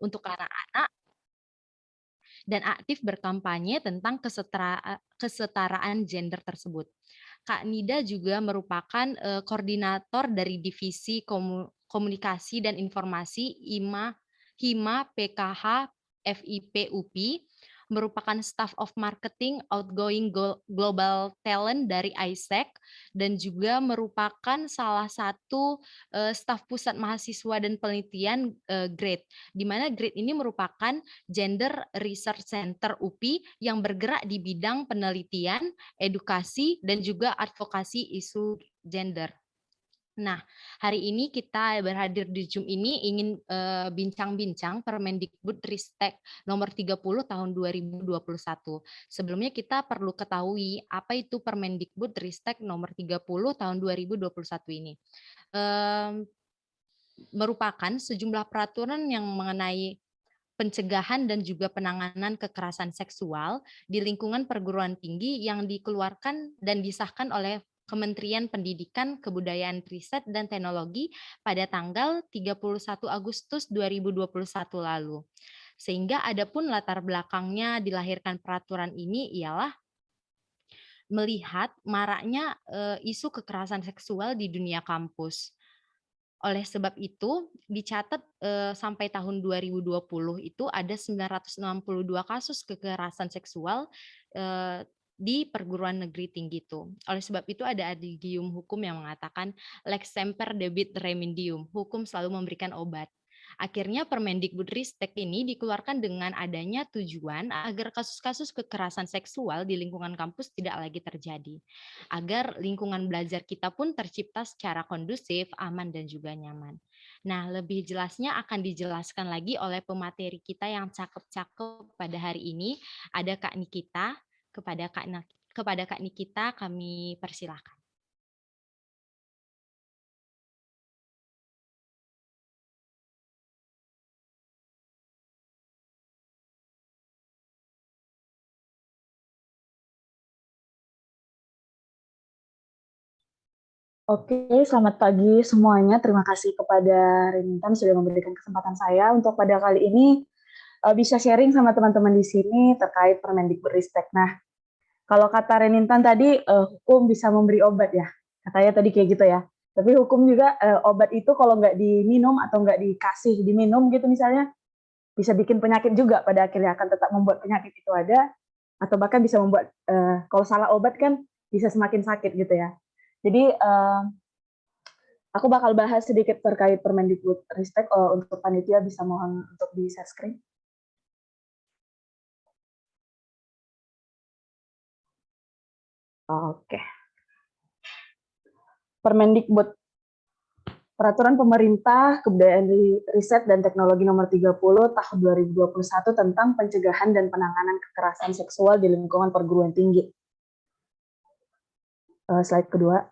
untuk anak-anak dan aktif berkampanye tentang kesetaraan gender tersebut. Kak Nida juga merupakan koordinator dari divisi komunikasi dan informasi Hima PKH FIP UPI, merupakan staff of marketing outgoing global talent dari ISEC, dan juga merupakan salah satu staf pusat mahasiswa dan penelitian GRADE, di mana GRADE ini merupakan Gender Research Center UPI yang bergerak di bidang penelitian, edukasi, dan juga advokasi isu gender. Nah, hari ini kita berhadir di Zoom ini ingin bincang-bincang Permendikbudristek nomor 30 tahun 2021. Sebelumnya kita perlu ketahui apa itu Permendikbudristek nomor 30 tahun 2021 ini. Merupakan sejumlah peraturan yang mengenai pencegahan dan juga penanganan kekerasan seksual di lingkungan perguruan tinggi yang dikeluarkan dan disahkan oleh Kementerian Pendidikan, Kebudayaan, Riset, dan Teknologi pada tanggal 31 Agustus 2021 lalu. Sehingga adapun latar belakangnya dilahirkan peraturan ini ialah melihat maraknya isu kekerasan seksual di dunia kampus. Oleh sebab itu, dicatat sampai tahun 2020 itu ada 962 kasus kekerasan seksual di perguruan negeri tinggi itu. Oleh sebab itu ada adigium hukum yang mengatakan lex semper debit remedium, hukum selalu memberikan obat. Akhirnya Permendikbudristek ini dikeluarkan dengan adanya tujuan agar kasus-kasus kekerasan seksual di lingkungan kampus tidak lagi terjadi, agar lingkungan belajar kita pun tercipta secara kondusif, aman, dan juga nyaman. Nah, lebih jelasnya akan dijelaskan lagi oleh pemateri kita yang cakep-cakep pada hari ini. Ada Kak Nikita. Kepada Kak Nikita kami persilahkan. Oke, selamat pagi semuanya. Terima kasih kepada Renintan sudah memberikan kesempatan saya untuk pada kali ini bisa sharing sama teman-teman di sini terkait Permendikbudristek. Nah, kalau kata Renintan tadi, hukum bisa memberi obat ya, katanya tadi kayak gitu ya. Tapi hukum juga obat itu kalau nggak diminum atau nggak dikasih diminum gitu misalnya, bisa bikin penyakit juga pada akhirnya akan tetap membuat penyakit itu ada, atau bahkan bisa membuat, kalau salah obat kan bisa semakin sakit gitu ya. Jadi aku bakal bahas sedikit terkait Permendikbudristek, untuk panitia bisa mohon untuk di-share screen. Oke. Permendikbud, Peraturan Pemerintah Kebudayaan Riset dan Teknologi Nomor 30 Tahun 2021 tentang pencegahan dan penanganan kekerasan seksual di lingkungan perguruan tinggi. Slide kedua.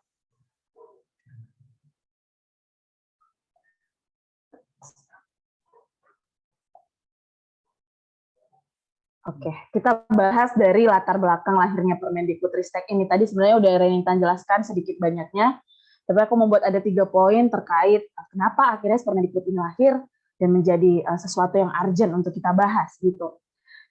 Oke, kita bahas dari latar belakang lahirnya Permendikbudristek ini. Tadi sebenarnya udah Renintan jelaskan sedikit banyaknya, tapi aku membuat ada 3 poin terkait kenapa akhirnya Permendikbud ini lahir dan menjadi sesuatu yang urgent untuk kita bahas gitu.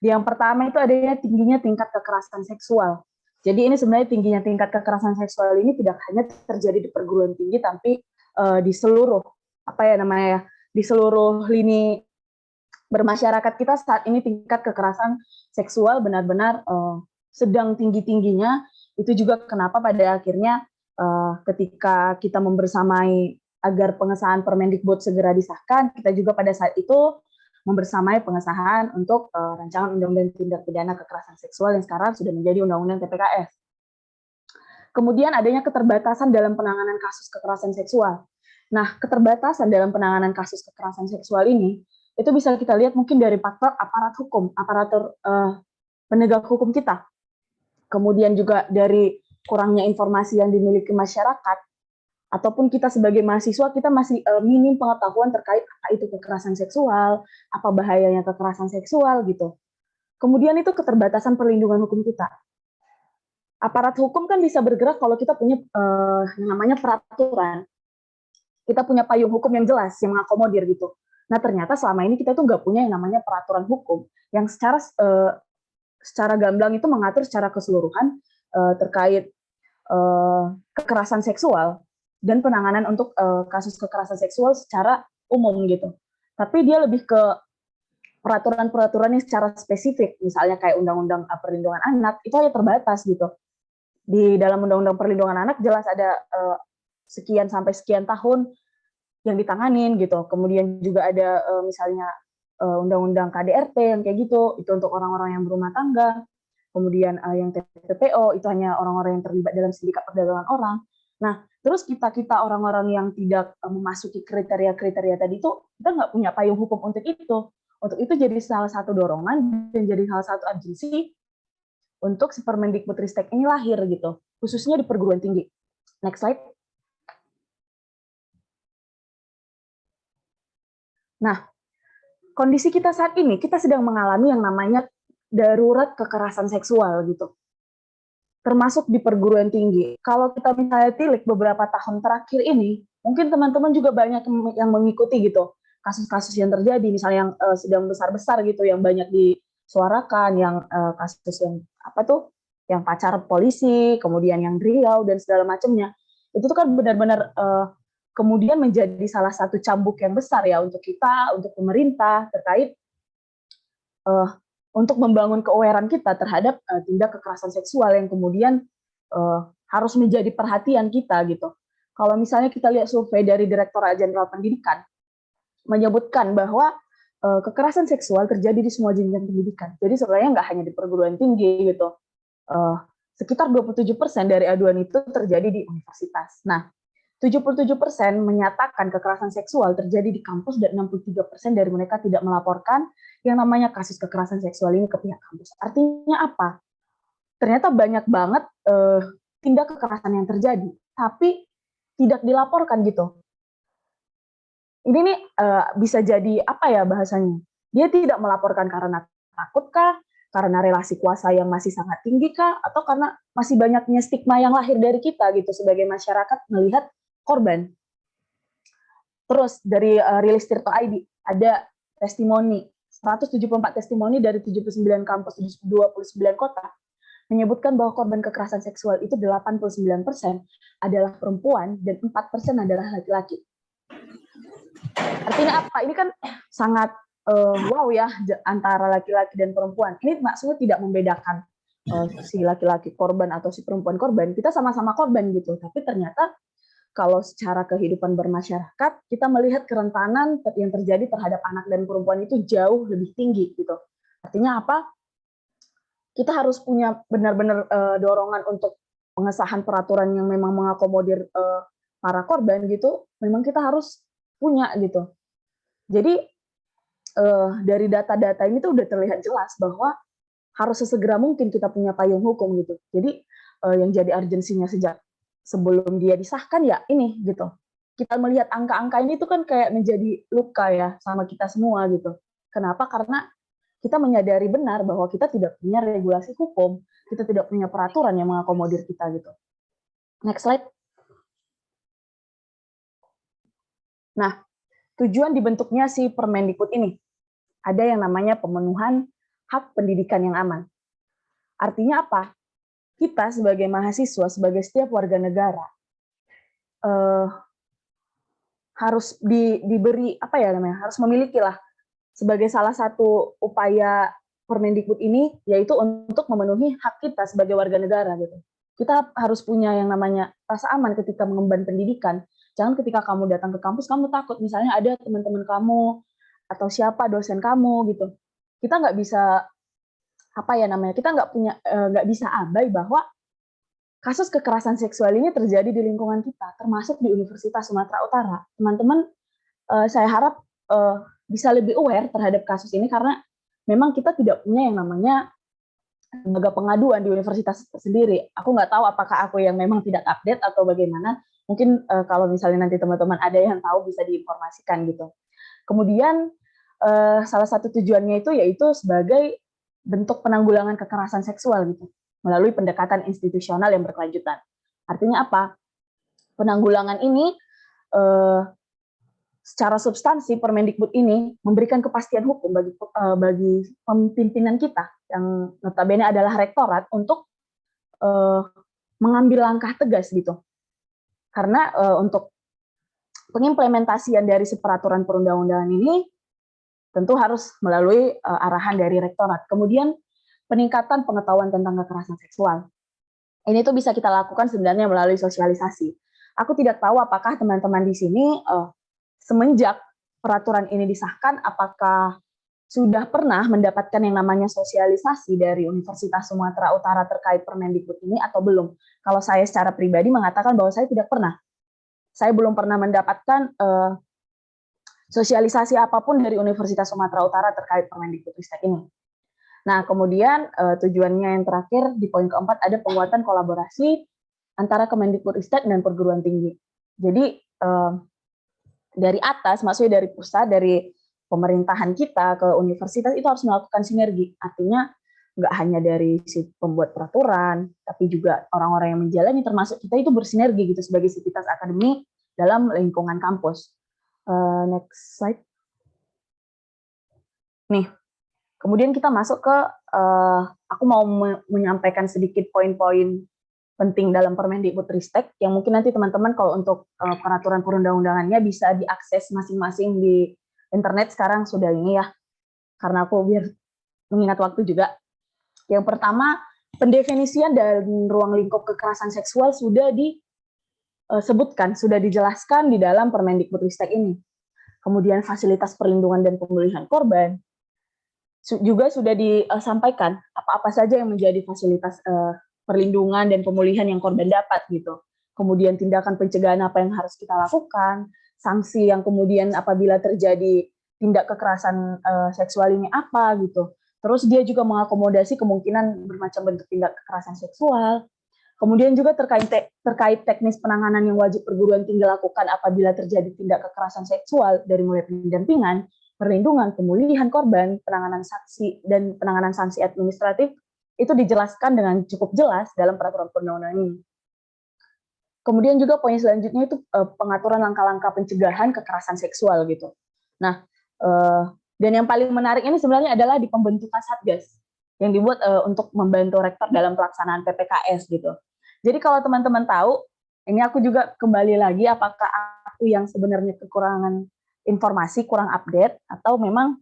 Yang pertama itu adanya tingginya tingkat kekerasan seksual. Jadi ini sebenarnya tingginya tingkat kekerasan seksual ini tidak hanya terjadi di perguruan tinggi, tapi di seluruh di seluruh lini bermasyarakat kita saat ini tingkat kekerasan seksual benar-benar sedang tinggi-tingginya. Itu juga kenapa pada akhirnya ketika kita membersamai agar pengesahan Permendikbud segera disahkan, kita juga pada saat itu membersamai pengesahan untuk rancangan Undang-Undang Tindak Pidana Kekerasan Seksual yang sekarang sudah menjadi Undang-Undang TPKS. Kemudian adanya keterbatasan dalam penanganan kasus kekerasan seksual. Nah, keterbatasan dalam penanganan kasus kekerasan seksual ini itu bisa kita lihat mungkin dari faktor aparatur penegak hukum kita. Kemudian juga dari kurangnya informasi yang dimiliki masyarakat, ataupun kita sebagai mahasiswa, kita masih minim pengetahuan terkait apa itu kekerasan seksual, apa bahayanya kekerasan seksual gitu. Kemudian itu keterbatasan perlindungan hukum kita. Aparat hukum kan bisa bergerak kalau kita punya yang namanya peraturan. Kita punya payung hukum yang jelas, yang mengakomodir gitu. Nah, ternyata selama ini kita tuh nggak punya yang namanya peraturan hukum yang secara gamblang itu mengatur secara keseluruhan terkait kekerasan seksual dan penanganan untuk kasus kekerasan seksual secara umum gitu. Tapi dia lebih ke peraturan-peraturan yang secara spesifik, misalnya kayak Undang-Undang Perlindungan Anak, itu hanya terbatas gitu. Di dalam Undang-Undang Perlindungan Anak jelas ada sekian sampai sekian tahun yang ditanganin gitu. Kemudian juga ada misalnya Undang-Undang KDRT yang kayak gitu, itu untuk orang-orang yang berumah tangga. Kemudian yang TPPO itu hanya orang-orang yang terlibat dalam sindikat perdagangan orang. Nah, terus kita orang-orang yang tidak memasuki kriteria-kriteria tadi itu, kita nggak punya payung hukum untuk itu. Untuk itu jadi salah satu dorongan dan jadi salah satu urgensi untuk si Permendikbudristek ini lahir gitu, khususnya di perguruan tinggi. Next slide. Nah, kondisi kita saat ini, kita sedang mengalami yang namanya darurat kekerasan seksual gitu. Termasuk di perguruan tinggi. Kalau kita misalnya tilik beberapa tahun terakhir ini, mungkin teman-teman juga banyak yang mengikuti gitu kasus-kasus yang terjadi, misalnya yang sedang besar-besar gitu, yang banyak disuarakan, yang kasus yang apa tuh, yang pacar polisi, kemudian yang Riau dan segala macamnya. Itu tuh kan benar-benar kemudian menjadi salah satu cambuk yang besar ya untuk kita, untuk pemerintah terkait untuk membangun ke-awareness kita terhadap tindak kekerasan seksual yang kemudian harus menjadi perhatian kita gitu. Kalau misalnya kita lihat survei dari Direktorat Jenderal Pendidikan, menyebutkan bahwa kekerasan seksual terjadi di semua jenjang pendidikan. Jadi sebenarnya nggak hanya di perguruan tinggi gitu. Sekitar 27% dari aduan itu terjadi di universitas. Nah, 77% menyatakan kekerasan seksual terjadi di kampus dan 63% dari mereka tidak melaporkan yang namanya kasus kekerasan seksual ini ke pihak kampus. Artinya apa? Ternyata banyak banget tindak kekerasan yang terjadi, tapi tidak dilaporkan gitu. Ini nih bisa jadi apa ya bahasanya? Dia tidak melaporkan karena takut kah? Karena relasi kuasa yang masih sangat tinggi kah? Atau karena masih banyaknya stigma yang lahir dari kita gitu sebagai masyarakat melihat korban. Terus dari rilis Tirto ID ada testimoni 174 testimoni dari 79 kampus di 29 kota menyebutkan bahwa korban kekerasan seksual itu 89% adalah perempuan dan 4% adalah laki-laki. Artinya apa? Ini kan sangat wow ya antara laki-laki dan perempuan. Ini maksudnya tidak membedakan si laki-laki korban atau si perempuan korban. Kita sama-sama korban gitu. Tapi ternyata kalau secara kehidupan bermasyarakat, kita melihat kerentanan yang terjadi terhadap anak dan perempuan itu jauh lebih tinggi gitu. Artinya apa? Kita harus punya benar-benar dorongan untuk pengesahan peraturan yang memang mengakomodir para korban gitu. Memang kita harus punya gitu. Jadi dari data-data ini tuh udah terlihat jelas bahwa harus sesegera mungkin kita punya payung hukum gitu. Jadi yang jadi urgensinya sejak sebelum dia disahkan ya ini gitu. Kita melihat angka-angka ini tuh kan kayak menjadi luka ya sama kita semua gitu. Kenapa? Karena kita menyadari benar bahwa kita tidak punya regulasi hukum, kita tidak punya peraturan yang mengakomodir kita gitu. Next slide. Nah, tujuan dibentuknya si Permendikbud ini ada yang namanya pemenuhan hak pendidikan yang aman. Artinya apa? Kita sebagai mahasiswa, sebagai setiap warga negara, harus diberi apa ya namanya? Harus memiliki lah sebagai salah satu upaya Permendikbud ini yaitu untuk memenuhi hak kita sebagai warga negara gitu. Kita harus punya yang namanya rasa aman ketika mengemban pendidikan. Jangan ketika kamu datang ke kampus kamu takut misalnya ada teman-teman kamu atau siapa dosen kamu gitu. Kita nggak bisa apa ya namanya? Kita nggak bisa abai bahwa kasus kekerasan seksual ini terjadi di lingkungan kita, termasuk di Universitas Sumatera Utara. Teman-teman, saya harap bisa lebih aware terhadap kasus ini karena memang kita tidak punya yang namanya lembaga pengaduan di universitas sendiri. Aku nggak tahu apakah aku yang memang tidak update atau bagaimana. Mungkin kalau misalnya nanti teman-teman ada yang tahu bisa diinformasikan gitu. Kemudian salah satu tujuannya itu yaitu sebagai bentuk penanggulangan kekerasan seksual gitu melalui pendekatan institusional yang berkelanjutan. Artinya apa? Penanggulangan ini secara substansi Permendikbud ini memberikan kepastian hukum bagi pimpinan kita yang notabene adalah rektorat untuk mengambil langkah tegas gitu. Karena untuk pengimplementasian dari peraturan perundang-undangan ini tentu harus melalui arahan dari rektorat. Kemudian peningkatan pengetahuan tentang kekerasan seksual. Ini tuh bisa kita lakukan sebenarnya melalui sosialisasi. Aku tidak tahu apakah teman-teman di sini semenjak peraturan ini disahkan, apakah sudah pernah mendapatkan yang namanya sosialisasi dari Universitas Sumatera Utara terkait Permendikbud ini atau belum? Kalau saya secara pribadi mengatakan bahwa saya tidak pernah. Saya belum pernah mendapatkan sosialisasi apapun dari Universitas Sumatera Utara terkait Permendikbudristek ini. Nah, kemudian tujuannya yang terakhir di poin keempat ada penguatan kolaborasi antara Kemendikbudristek dan perguruan tinggi. Jadi dari atas, maksudnya dari pusat, dari pemerintahan kita ke universitas itu harus melakukan sinergi. Artinya nggak hanya dari si pembuat peraturan, tapi juga orang-orang yang menjalani, termasuk kita itu bersinergi gitu sebagai sivitas akademi dalam lingkungan kampus. Next slide. Nih, kemudian kita masuk ke, aku mau menyampaikan sedikit poin-poin penting dalam Permendikbudristek yang mungkin nanti teman-teman kalau untuk peraturan perundang-undangannya bisa diakses masing-masing di internet sekarang sudah ini ya, karena aku biar mengingat waktu juga. Yang pertama, pendefinisian dan ruang lingkup kekerasan seksual sudah disebutkan, sudah dijelaskan di dalam Permendikbudristek ini. Kemudian fasilitas perlindungan dan pemulihan korban juga sudah disampaikan apa-apa saja yang menjadi fasilitas perlindungan dan pemulihan yang korban dapat gitu. Kemudian tindakan pencegahan apa yang harus kita lakukan, sanksi yang kemudian apabila terjadi tindak kekerasan seksual ini apa gitu. Terus dia juga mengakomodasi kemungkinan bermacam bentuk tindak kekerasan seksual. Kemudian juga terkait teknis penanganan yang wajib perguruan tinggi lakukan apabila terjadi tindak kekerasan seksual dari mulai pendampingan, perlindungan, pemulihan korban, penanganan saksi dan penanganan sanksi administratif itu dijelaskan dengan cukup jelas dalam peraturan perundang-undangan ini. Kemudian juga poin selanjutnya itu pengaturan langkah-langkah pencegahan kekerasan seksual gitu. Nah, dan yang paling menarik ini sebenarnya adalah di pembentukan Satgas yang dibuat untuk membantu rektor dalam pelaksanaan PPKS gitu. Jadi kalau teman-teman tahu, ini aku juga kembali lagi apakah aku yang sebenarnya kekurangan informasi, kurang update, atau memang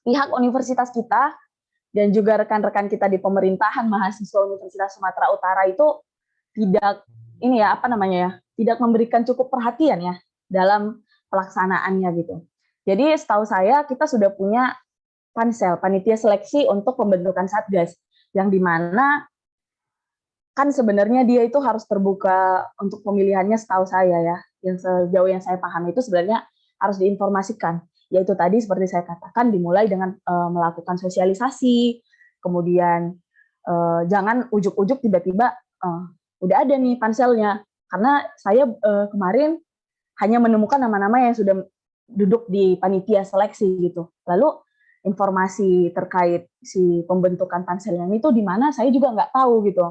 pihak universitas kita dan juga rekan-rekan kita di pemerintahan mahasiswa Universitas Sumatera Utara itu tidak tidak memberikan cukup perhatian ya dalam pelaksanaannya gitu. Jadi setahu saya kita sudah punya pansel, panitia seleksi untuk pembentukan Satgas, yang dimana kan sebenarnya dia itu harus terbuka untuk pemilihannya setahu saya ya, yang sejauh yang saya paham itu sebenarnya harus diinformasikan, yaitu tadi seperti saya katakan dimulai dengan melakukan sosialisasi, kemudian jangan ujuk-ujuk tiba-tiba udah ada nih panselnya, karena saya kemarin hanya menemukan nama-nama yang sudah duduk di panitia seleksi gitu, lalu informasi terkait si pembentukan panselnya itu di mana saya juga nggak tahu gitu.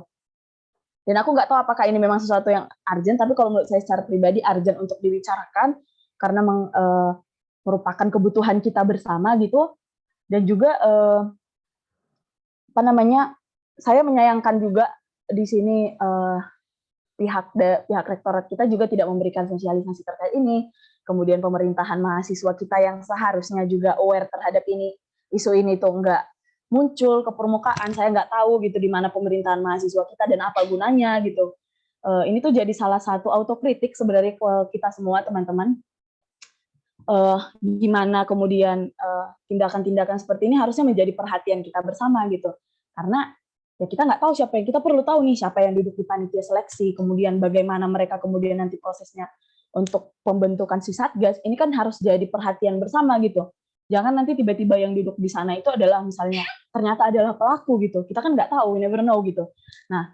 Dan aku nggak tahu apakah ini memang sesuatu yang urgent, tapi kalau menurut saya secara pribadi urgent untuk dibicarakan, karena merupakan kebutuhan kita bersama gitu. Dan juga saya menyayangkan juga di sini pihak rektorat kita juga tidak memberikan sosialisasi terkait ini. Kemudian pemerintahan mahasiswa kita yang seharusnya juga aware terhadap isu ini tuh nggak muncul ke permukaan. Saya nggak tahu gitu di mana pemerintahan mahasiswa kita dan apa gunanya gitu. Ini tuh jadi salah satu autokritik sebenarnya ke kita semua teman-teman. Gimana kemudian tindakan-tindakan seperti ini harusnya menjadi perhatian kita bersama gitu. Karena ya kita nggak tahu siapa yang kita perlu tahu nih siapa yang duduk di panitia seleksi, kemudian bagaimana mereka kemudian nanti prosesnya untuk pembentukan si Satgas. Ini kan harus jadi perhatian bersama gitu. Jangan nanti tiba-tiba yang duduk di sana itu adalah misalnya ternyata adalah pelaku gitu. Kita kan nggak tahu, we never know gitu. Nah,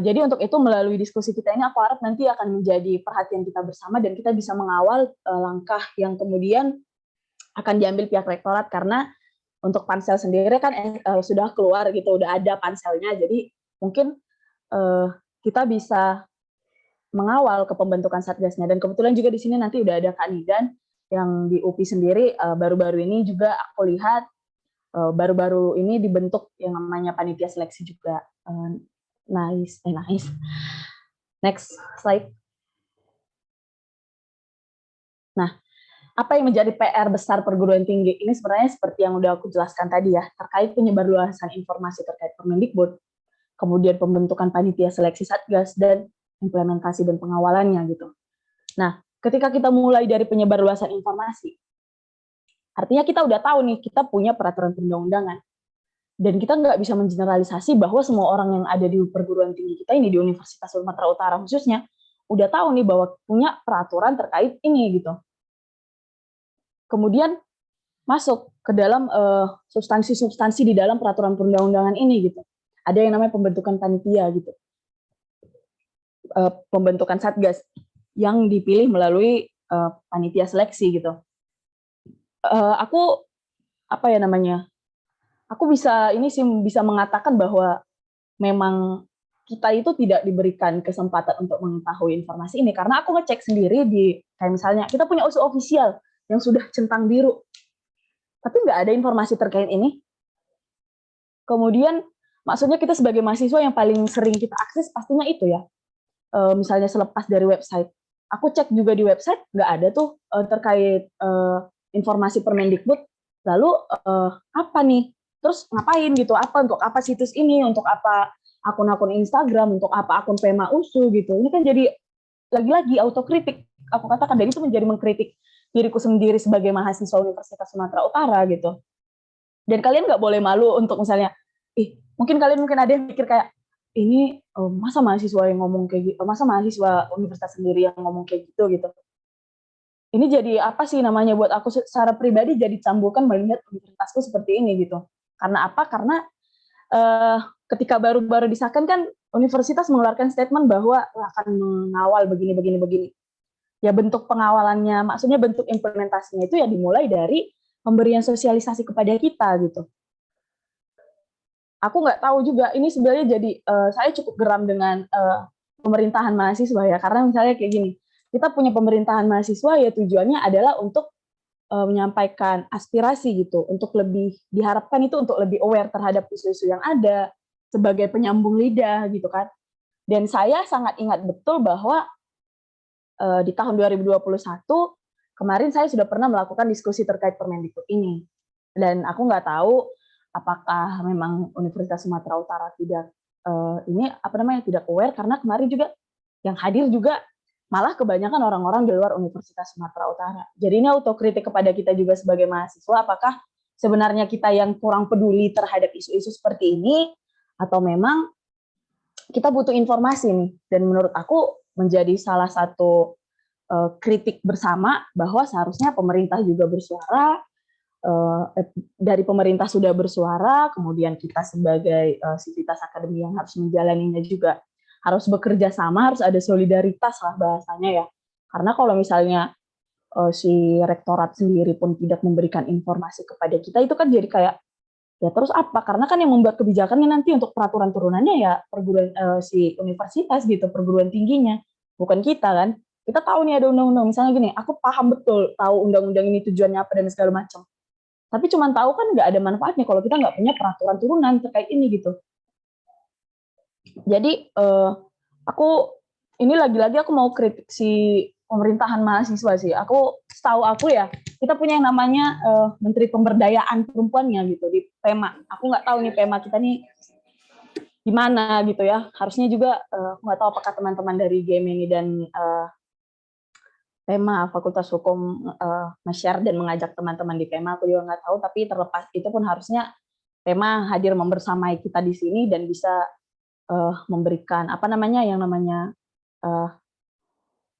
jadi untuk itu melalui diskusi kita ini aku harap nanti akan menjadi perhatian kita bersama dan kita bisa mengawal langkah yang kemudian akan diambil pihak rektorat, karena untuk pansel sendiri kan sudah keluar gitu, udah ada panselnya. Jadi mungkin kita bisa mengawal ke pembentukan satgasnya. Dan kebetulan juga di sini nanti udah ada Kak Nidan yang di UPI sendiri baru-baru ini juga aku lihat baru-baru ini dibentuk yang namanya panitia seleksi juga. Nice. Next slide. Nah, apa yang menjadi PR besar perguruan tinggi ini sebenarnya seperti yang udah aku jelaskan tadi ya, terkait penyebarluasan informasi terkait Permendikbud, kemudian pembentukan panitia seleksi satgas, dan implementasi dan pengawalannya gitu. Nah, ketika kita mulai dari penyebarluasan informasi, artinya kita udah tahu nih, kita punya peraturan perundang-undangan, dan kita nggak bisa mengeneralisasi bahwa semua orang yang ada di perguruan tinggi kita ini, di Universitas Sumatera Utara khususnya, udah tahu nih bahwa punya peraturan terkait ini gitu. Kemudian masuk ke dalam substansi-substansi di dalam peraturan perundang-undangan ini gitu. Ada yang namanya pembentukan panitia gitu, pembentukan satgas yang dipilih melalui panitia seleksi gitu. Aku apa ya namanya? Aku bisa mengatakan bahwa memang kita itu tidak diberikan kesempatan untuk mengetahui informasi ini karena aku ngecek sendiri di kayak misalnya kita punya usul ofisial yang sudah centang biru, tapi nggak ada informasi terkait ini. Kemudian maksudnya kita sebagai mahasiswa yang paling sering kita akses pastinya itu ya, misalnya selepas dari website. Aku cek juga di website, nggak ada tuh terkait informasi Permendikbud. Lalu apa nih? Terus ngapain gitu? Untuk apa situs ini? Untuk apa akun-akun Instagram? Untuk apa akun Pema USU gitu? Ini kan jadi lagi-lagi autokritik. Aku katakan dari itu menjadi mengkritik diriku sendiri sebagai mahasiswa Universitas Sumatera Utara gitu. Dan kalian nggak boleh malu untuk misalnya, mungkin ada yang mikir kayak, ini masa mahasiswa yang ngomong kayak gitu, masa mahasiswa universitas sendiri yang ngomong kayak gitu. Ini jadi apa sih namanya buat aku secara pribadi jadi cambukan melihat universitasku seperti ini gitu. Karena apa? Karena ketika baru-baru disahkan kan universitas mengeluarkan statement bahwa akan mengawal begini. Ya bentuk pengawalannya, maksudnya bentuk implementasinya itu ya dimulai dari pemberian sosialisasi kepada kita gitu. Aku nggak tahu juga, ini sebenarnya jadi saya cukup geram dengan pemerintahan mahasiswa ya, karena misalnya kayak gini, kita punya pemerintahan mahasiswa ya tujuannya adalah untuk menyampaikan aspirasi gitu, untuk lebih diharapkan itu untuk lebih aware terhadap isu-isu yang ada sebagai penyambung lidah gitu kan. Dan saya sangat ingat betul bahwa di tahun 2021 kemarin saya sudah pernah melakukan diskusi terkait Permendikbud ini. Dan aku nggak tahu apakah memang Universitas Sumatera Utara tidak tidak aware, karena kemarin juga yang hadir juga malah kebanyakan orang-orang di luar Universitas Sumatera Utara. Jadi ini autokritik kepada kita juga sebagai mahasiswa, apakah sebenarnya kita yang kurang peduli terhadap isu-isu seperti ini, atau memang kita butuh informasi nih. Dan menurut aku menjadi salah satu kritik bersama bahwa seharusnya pemerintah juga bersuara, dari pemerintah sudah bersuara, kemudian kita sebagai sivitas akademi yang harus menjalaninya juga harus bekerja sama, harus ada solidaritas lah bahasanya ya. Karena kalau misalnya si rektorat sendiri pun tidak memberikan informasi kepada kita, itu kan jadi kayak ya terus apa? Karena kan yang membuat kebijakannya nanti untuk peraturan turunannya ya perguruan si universitas gitu, perguruan tingginya, bukan kita kan. Kita tahu nih ada undang-undang, misalnya gini, aku paham betul tahu undang-undang ini tujuannya apa dan segala macam. Tapi cuma tahu kan nggak ada manfaatnya kalau kita nggak punya peraturan turunan terkait ini gitu. Jadi aku ini lagi-lagi aku mau kritik si pemerintahan mahasiswa sih. Setahu aku ya, kita punya yang namanya Menteri Pemberdayaan Perempuannya gitu di Pema. Aku nggak tahu nih Pema kita nih gimana gitu ya. Harusnya juga aku nggak tahu apakah teman-teman dari Gemini dan Pema Fakultas Hukum nge-share dan mengajak teman-teman di Pema, aku juga nggak tahu, tapi terlepas itu pun harusnya Pema hadir membersamai kita di sini dan bisa memberikan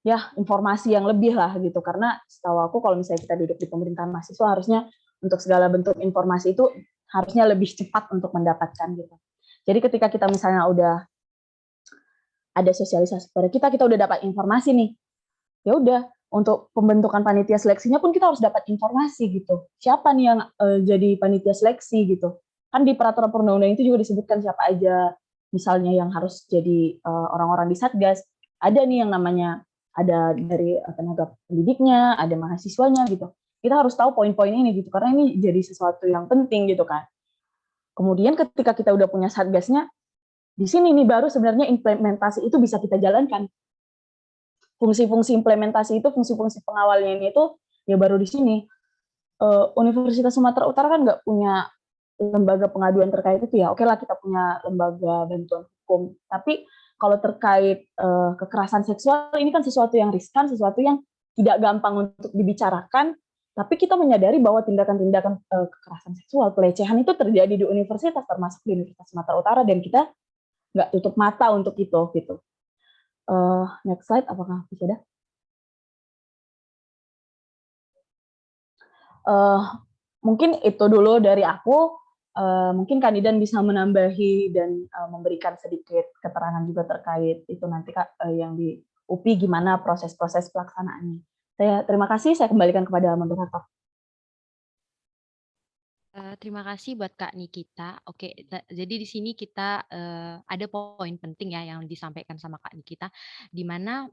ya informasi yang lebih lah gitu, karena setahu aku kalau misalnya kita duduk di pemerintahan mahasiswa harusnya untuk segala bentuk informasi itu harusnya lebih cepat untuk mendapatkan gitu. Jadi ketika kita misalnya udah ada sosialisasi pada kita udah dapat informasi nih, ya udah untuk pembentukan panitia seleksinya pun kita harus dapat informasi gitu. Siapa nih yang jadi panitia seleksi gitu. Kan di peraturan perundang-undangan itu juga disebutkan siapa aja misalnya yang harus jadi orang-orang di Satgas. ada nih yang namanya ada dari tenaga pendidiknya, ada mahasiswanya gitu. Kita harus tahu poin-poin ini gitu karena ini jadi sesuatu yang penting gitu kan. Kemudian ketika kita udah punya satgasnya, di sini nih baru sebenarnya implementasi itu bisa kita jalankan. Fungsi-fungsi implementasi itu, fungsi-fungsi pengawalnya ini itu ya baru di sini. Universitas Sumatera Utara kan nggak punya lembaga pengaduan terkait itu ya. Oke lah kita punya lembaga bantuan hukum, tapi kalau terkait kekerasan seksual ini kan sesuatu yang riskan, sesuatu yang tidak gampang untuk dibicarakan. Tapi kita menyadari bahwa tindakan-tindakan kekerasan seksual, pelecehan itu terjadi di universitas, termasuk di Universitas Sumatera Utara, dan kita nggak tutup mata untuk itu gitu. Next slide, apakah bisa ada? Mungkin itu dulu dari aku. Mungkin Kanidan bisa menambahi dan memberikan sedikit keterangan juga terkait itu nanti Kak, yang di UPI gimana proses-proses pelaksanaannya. Terima kasih, saya kembalikan kepada moderator. Terima kasih buat Kak Nikita. Oke, jadi di sini kita ada poin penting ya yang disampaikan sama Kak Nikita, di mana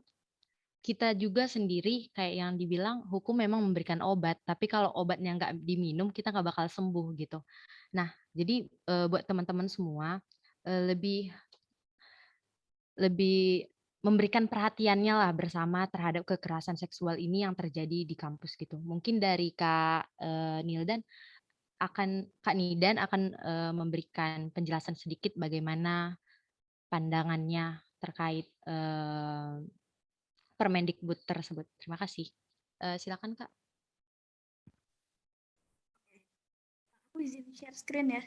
kita juga sendiri kayak yang dibilang hukum memang memberikan obat, tapi kalau obatnya nggak diminum kita nggak bakal sembuh gitu. Nah, jadi buat teman-teman semua lebih lebih memberikan perhatiannya lah bersama terhadap kekerasan seksual ini yang terjadi di kampus gitu. Mungkin dari Kak Nildan Kak Nidan akan memberikan penjelasan sedikit bagaimana pandangannya terkait Permendikbud tersebut. Terima kasih. Silakan Kak. Aku izin share screen ya.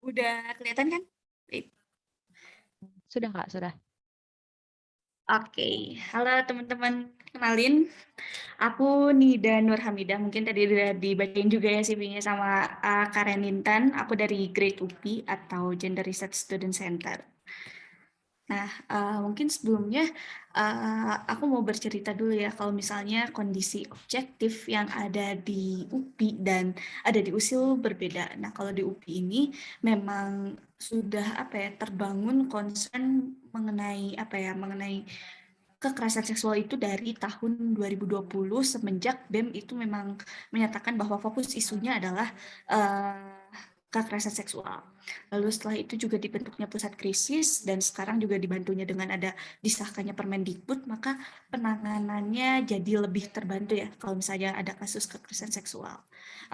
Udah kelihatan kan? Sudah Kak, sudah. Oke, halo teman-teman, kenalin, aku Nida Nurhamidah. Mungkin tadi udah dibacain juga ya CV-nya sama Karen Intan. Aku dari Grade UPI atau Gender Research Student Center. Nah, mungkin sebelumnya aku mau bercerita dulu ya kalau misalnya kondisi objektif yang ada di UPI dan ada di USIL berbeda. Nah, kalau di UPI ini memang sudah terbangun concern mengenai mengenai kekerasan seksual itu dari tahun 2020 semenjak BEM itu memang menyatakan bahwa fokus isunya adalah kekerasan seksual. Lalu setelah itu juga dibentuknya pusat krisis dan sekarang juga dibantunya dengan ada disahkannya Permendikbud, maka penanganannya jadi lebih terbantu ya kalau misalnya ada kasus kekerasan seksual.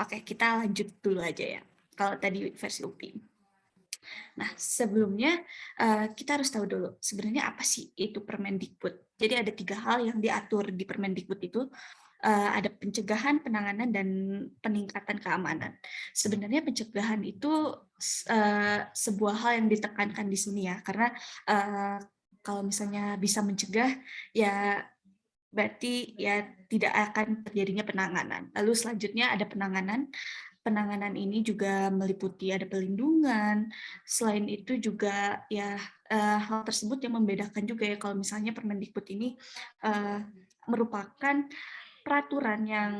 Oke, kita lanjut dulu aja ya. Kalau tadi versi UPI. Nah, sebelumnya kita harus tahu dulu sebenarnya apa sih itu Permendikbud. Jadi ada 3 hal yang diatur di Permendikbud itu. Ada pencegahan, penanganan, dan peningkatan keamanan. Sebenarnya pencegahan itu sebuah hal yang ditekankan di sini ya, karena kalau misalnya bisa mencegah, ya berarti ya tidak akan terjadinya penanganan. Lalu selanjutnya ada penanganan. Penanganan ini juga meliputi ada pelindungan. Selain itu juga ya hal tersebut yang membedakan juga ya kalau misalnya Permendikbud ini merupakan peraturan yang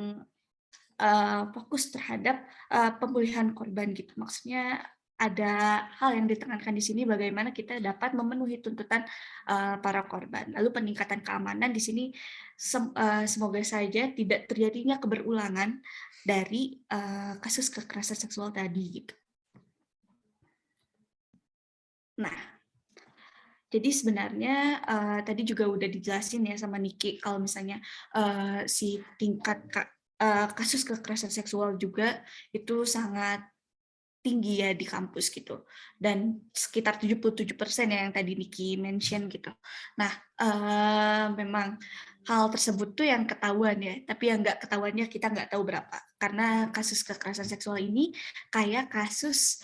fokus terhadap pemulihan korban gitu. Maksudnya ada hal yang ditekankan di sini bagaimana kita dapat memenuhi tuntutan para korban. Lalu peningkatan keamanan di sini semoga saja tidak terjadinya keberulangan dari kasus kekerasan seksual tadi gitu. Nah, jadi sebenarnya tadi juga udah dijelasin ya sama Niki kalau misalnya si tingkat kasus kekerasan seksual juga itu sangat tinggi ya di kampus gitu, dan sekitar 77% ya yang tadi Niki mention gitu. Nah, memang hal tersebut tuh yang ketahuan ya, tapi yang nggak ketahuannya kita nggak tahu berapa, karena kasus kekerasan seksual ini kayak kasus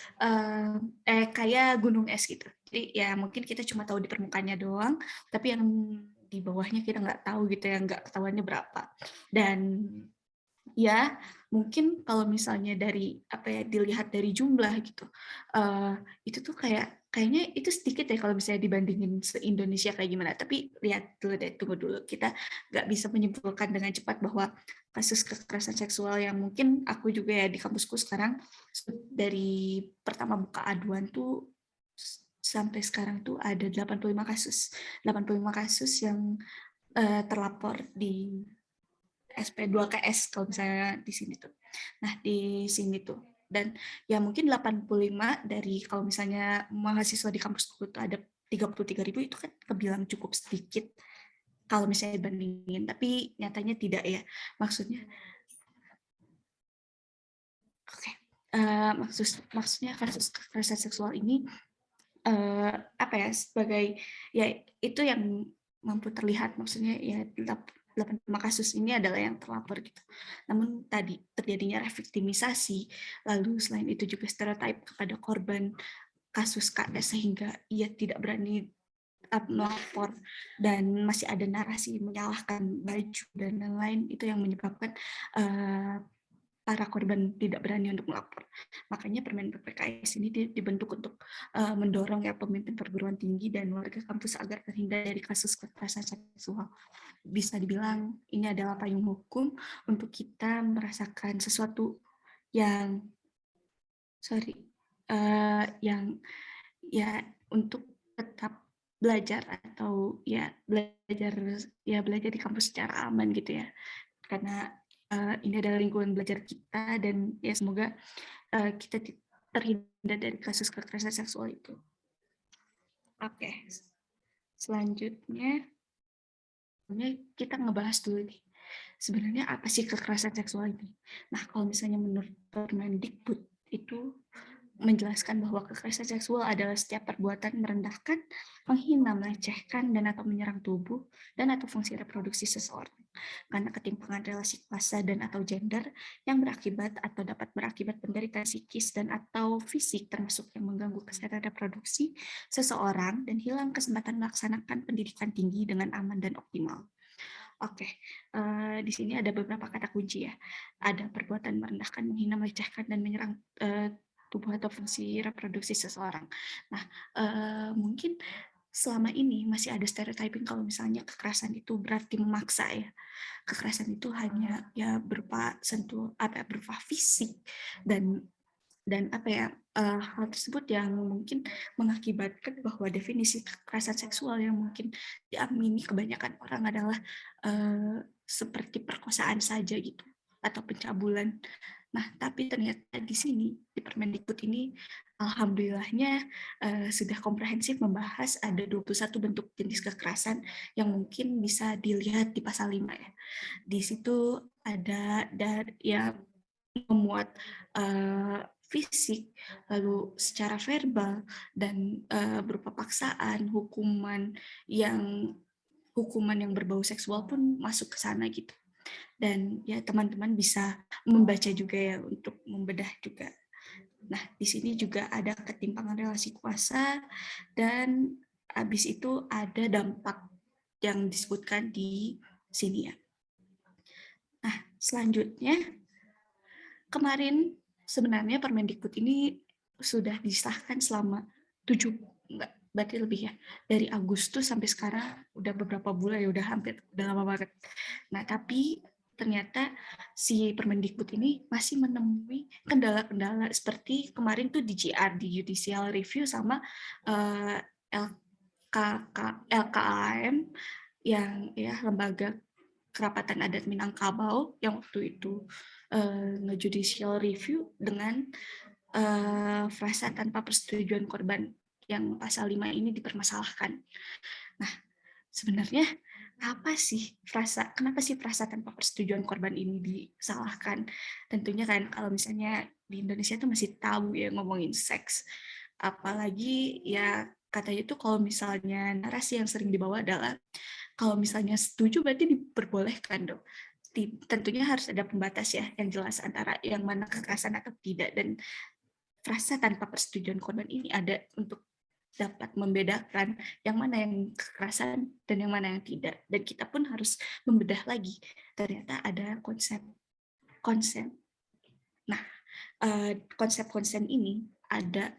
kayak gunung es gitu. Jadi ya mungkin kita cuma tahu di permukaannya doang, tapi yang di bawahnya kita nggak tahu gitu, yang nggak ketahuannya berapa. Dan ya mungkin kalau misalnya dari dilihat dari jumlah gitu, itu tuh kayak kayaknya itu sedikit ya kalau misalnya dibandingin se-Indonesia kayak gimana. Tapi lihat dulu deh, tunggu dulu. Kita nggak bisa menyimpulkan dengan cepat bahwa kasus kekerasan seksual yang mungkin aku juga ya di kampusku sekarang dari pertama buka aduan tuh sampai sekarang tuh ada 85 kasus. 85 kasus yang terlapor di SP2KS kalau misalnya di sini tuh. Nah, di sini tuh. Dan ya mungkin 85 dari kalau misalnya mahasiswa di kampusku itu ada 33.000 itu kan kebilang cukup sedikit kalau misalnya dibandingin, tapi nyatanya tidak ya. Maksudnya oke. Maksudnya kasus kekerasan seksual ini apa ya, sebagai ya itu yang mampu terlihat, maksudnya ya 85 kasus ini adalah yang terlapor gitu. Namun tadi terjadinya reviktimisasi, lalu selain itu juga stereotip kepada korban kasus KS sehingga ia tidak berani melapor dan masih ada narasi menyalahkan baju dan lain-lain, itu yang menyebabkan para korban tidak berani untuk melapor. Makanya Permen PPKS ini dibentuk untuk mendorong ya pemimpin perguruan tinggi dan warga kampus agar terhindar dari kasus kekerasan seksual. Bisa dibilang ini adalah payung hukum untuk kita merasakan sesuatu yang yang ya untuk tetap belajar atau belajar di kampus secara aman gitu ya. Karena ini adalah lingkungan belajar kita dan ya semoga kita terhindar dari kasus kekerasan seksual itu. Oke, selanjutnya kita ngebahas dulu nih. Sebenarnya apa sih kekerasan seksual ini? Nah, kalau misalnya menurut Permendikbud itu menjelaskan bahwa kekerasan seksual adalah setiap perbuatan merendahkan, menghina, melecehkan, dan atau menyerang tubuh dan atau fungsi reproduksi seseorang karena ketimpangan relasi kuasa dan atau gender yang berakibat atau dapat berakibat penderitaan psikis dan atau fisik termasuk yang mengganggu kesehatan reproduksi seseorang dan hilang kesempatan melaksanakan pendidikan tinggi dengan aman dan optimal. Oke, di sini ada beberapa kata kunci ya. Ada perbuatan merendahkan, menghina, melecehkan, dan menyerang tubuh atau fungsi reproduksi seseorang. Nah, mungkin selama ini masih ada stereotyping kalau misalnya kekerasan itu berarti memaksa ya. Kekerasan itu hanya ya berupa berupa fisik dan hal tersebut yang mungkin mengakibatkan bahwa definisi kekerasan seksual yang mungkin diamini kebanyakan orang adalah seperti perkosaan saja gitu atau pencabulan. Nah, tapi ternyata di sini di Permendikbud ini alhamdulillahnya sudah komprehensif membahas ada 21 bentuk jenis kekerasan yang mungkin bisa dilihat di pasal 5 ya. Di situ ada ya memuat fisik, lalu secara verbal dan berupa paksaan, hukuman yang berbau seksual pun masuk ke sana gitu. Dan ya teman-teman bisa membaca juga ya untuk membedah juga. Nah, di sini juga ada ketimpangan relasi kuasa dan habis itu ada dampak yang disebutkan di sini ya. Nah, selanjutnya kemarin sebenarnya Permendikbud ini sudah disahkan selama 7 berarti lebih ya, dari Agustus sampai sekarang udah beberapa bulan ya, udah lama banget. Nah, tapi ternyata si Permendikbud ini masih menemui kendala-kendala seperti kemarin tuh di JR, di Judicial Review sama LKAM yang ya lembaga Kerapatan Adat Minangkabau yang waktu itu nge-judicial review dengan frasa tanpa persetujuan korban yang pasal 5 ini dipermasalahkan. Nah, sebenarnya kenapa sih frasa tanpa persetujuan korban ini disalahkan? Tentunya kan kalau misalnya di Indonesia itu masih tabu ya ngomongin seks. Apalagi ya katanya itu kalau misalnya narasi yang sering dibawa adalah kalau misalnya setuju berarti diperbolehkan dong. Tentunya harus ada pembatas ya yang jelas antara yang mana kekerasan atau tidak, dan frasa tanpa persetujuan korban ini ada untuk dapat membedakan yang mana yang kekerasan dan yang mana yang tidak, dan kita pun harus membedah lagi ternyata ada konsep konsen. Nah, konsep konsen ini ada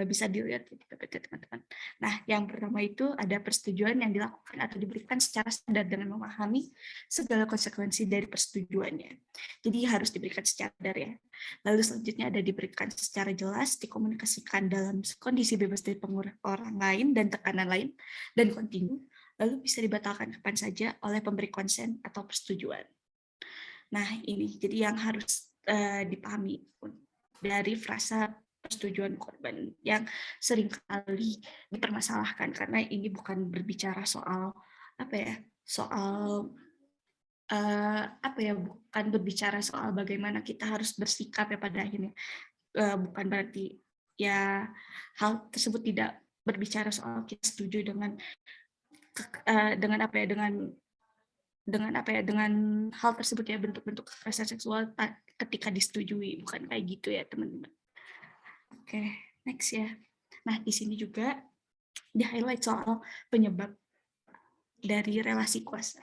Bisa dilihat di PPT teman-teman. Nah, yang pertama itu ada persetujuan yang dilakukan atau diberikan secara sadar dengan memahami segala konsekuensi dari persetujuannya. Jadi harus diberikan secara sadar ya. Lalu selanjutnya ada diberikan secara jelas, dikomunikasikan dalam kondisi bebas dari pengaruh orang lain dan tekanan lain, dan kontinu, lalu bisa dibatalkan kapan saja oleh pemberi konsen atau persetujuan. Nah, ini jadi yang harus dipahami dari frasa persetujuan korban yang seringkali dipermasalahkan karena ini bukan berbicara soal apa ya, soal bukan berbicara soal bagaimana kita harus bersikap ya pada akhirnya. Bukan berarti ya hal tersebut tidak berbicara soal kita setuju dengan dengan hal tersebut ya, bentuk-bentuk kekerasan seksual ketika disetujui, bukan kayak gitu ya teman-teman. Oke, next ya. Nah, di sini juga di-highlight soal penyebab dari relasi kuasa.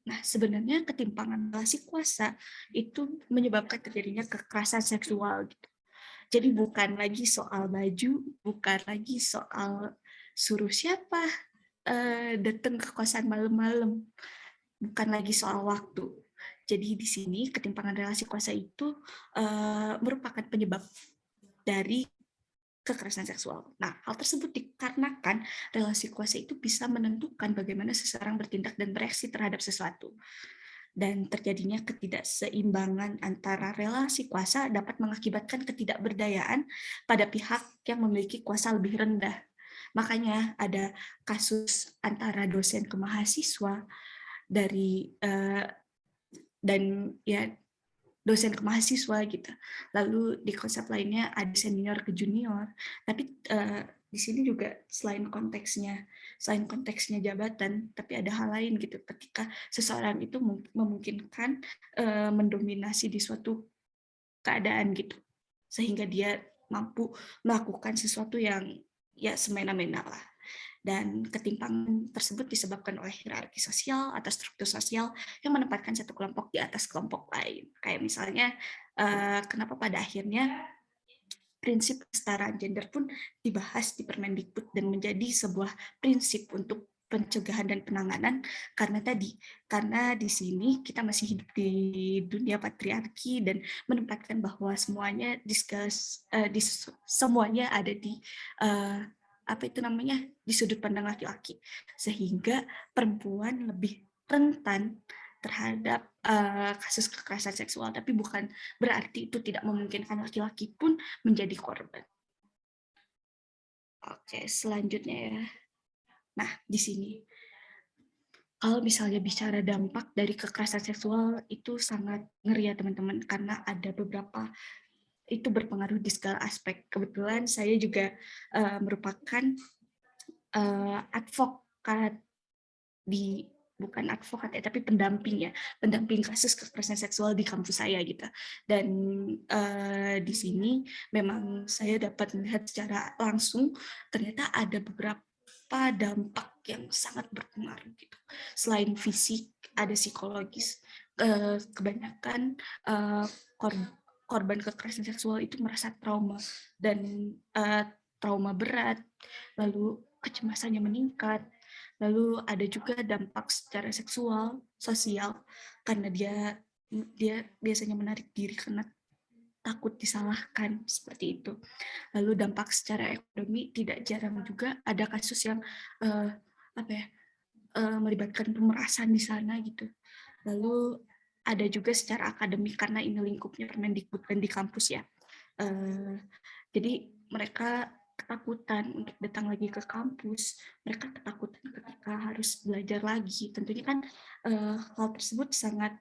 Nah, sebenarnya ketimpangan relasi kuasa itu menyebabkan terjadinya kekerasan seksual gitu. Jadi bukan lagi soal baju, bukan lagi soal suruh siapa datang ke kosan malam-malam, bukan lagi soal waktu. Jadi di sini ketimpangan relasi kuasa itu merupakan penyebab dari kekerasan seksual. Nah, hal tersebut dikarenakan relasi kuasa itu bisa menentukan bagaimana seseorang bertindak dan bereaksi terhadap sesuatu. Dan terjadinya ketidakseimbangan antara relasi kuasa dapat mengakibatkan ketidakberdayaan pada pihak yang memiliki kuasa lebih rendah. Makanya ada kasus antara dosen ke mahasiswa dari dan ya dosen ke mahasiswa gitu. Lalu di konsep lainnya ada senior ke junior. Tapi di sini juga selain konteksnya jabatan, tapi ada hal lain gitu. Ketika seseorang itu memungkinkan mendominasi di suatu keadaan gitu, sehingga dia mampu melakukan sesuatu yang ya semena-mena lah. Dan ketimpangan tersebut disebabkan oleh hierarki sosial atau struktur sosial yang menempatkan satu kelompok di atas kelompok lain. Kayak misalnya, kenapa pada akhirnya prinsip kesetaraan gender pun dibahas di Permendikbud dan menjadi sebuah prinsip untuk pencegahan dan penanganan karena di sini kita masih hidup di dunia patriarki dan menempatkan bahwa semuanya semuanya ada di di sudut pandang laki-laki, sehingga perempuan lebih rentan terhadap kasus kekerasan seksual, tapi bukan berarti itu tidak memungkinkan laki-laki pun menjadi korban. Oke, selanjutnya ya. Nah, di sini kalau misalnya bicara dampak dari kekerasan seksual itu sangat ngeri ya teman-teman, karena ada beberapa itu berpengaruh di segala aspek. Kebetulan saya juga merupakan advokat bukan advokat ya, tapi pendamping kasus kekerasan seksual di kampus saya gitu. Dan di sini memang saya dapat melihat secara langsung ternyata ada beberapa dampak yang sangat berpengaruh gitu. Selain fisik, ada psikologis. Kebanyakan korban kekerasan seksual itu merasa trauma dan trauma berat, lalu kecemasannya meningkat. Lalu ada juga dampak secara seksual, sosial, karena dia biasanya menarik diri karena takut disalahkan, seperti itu. Lalu dampak secara ekonomi tidak jarang juga ada kasus yang melibatkan pemerasan di sana gitu. Lalu ada juga secara akademik karena ini lingkupnya Permendikbud dan di kampus ya. Jadi mereka ketakutan untuk datang lagi ke kampus, mereka ketakutan ketika harus belajar lagi. Tentunya kan hal tersebut sangat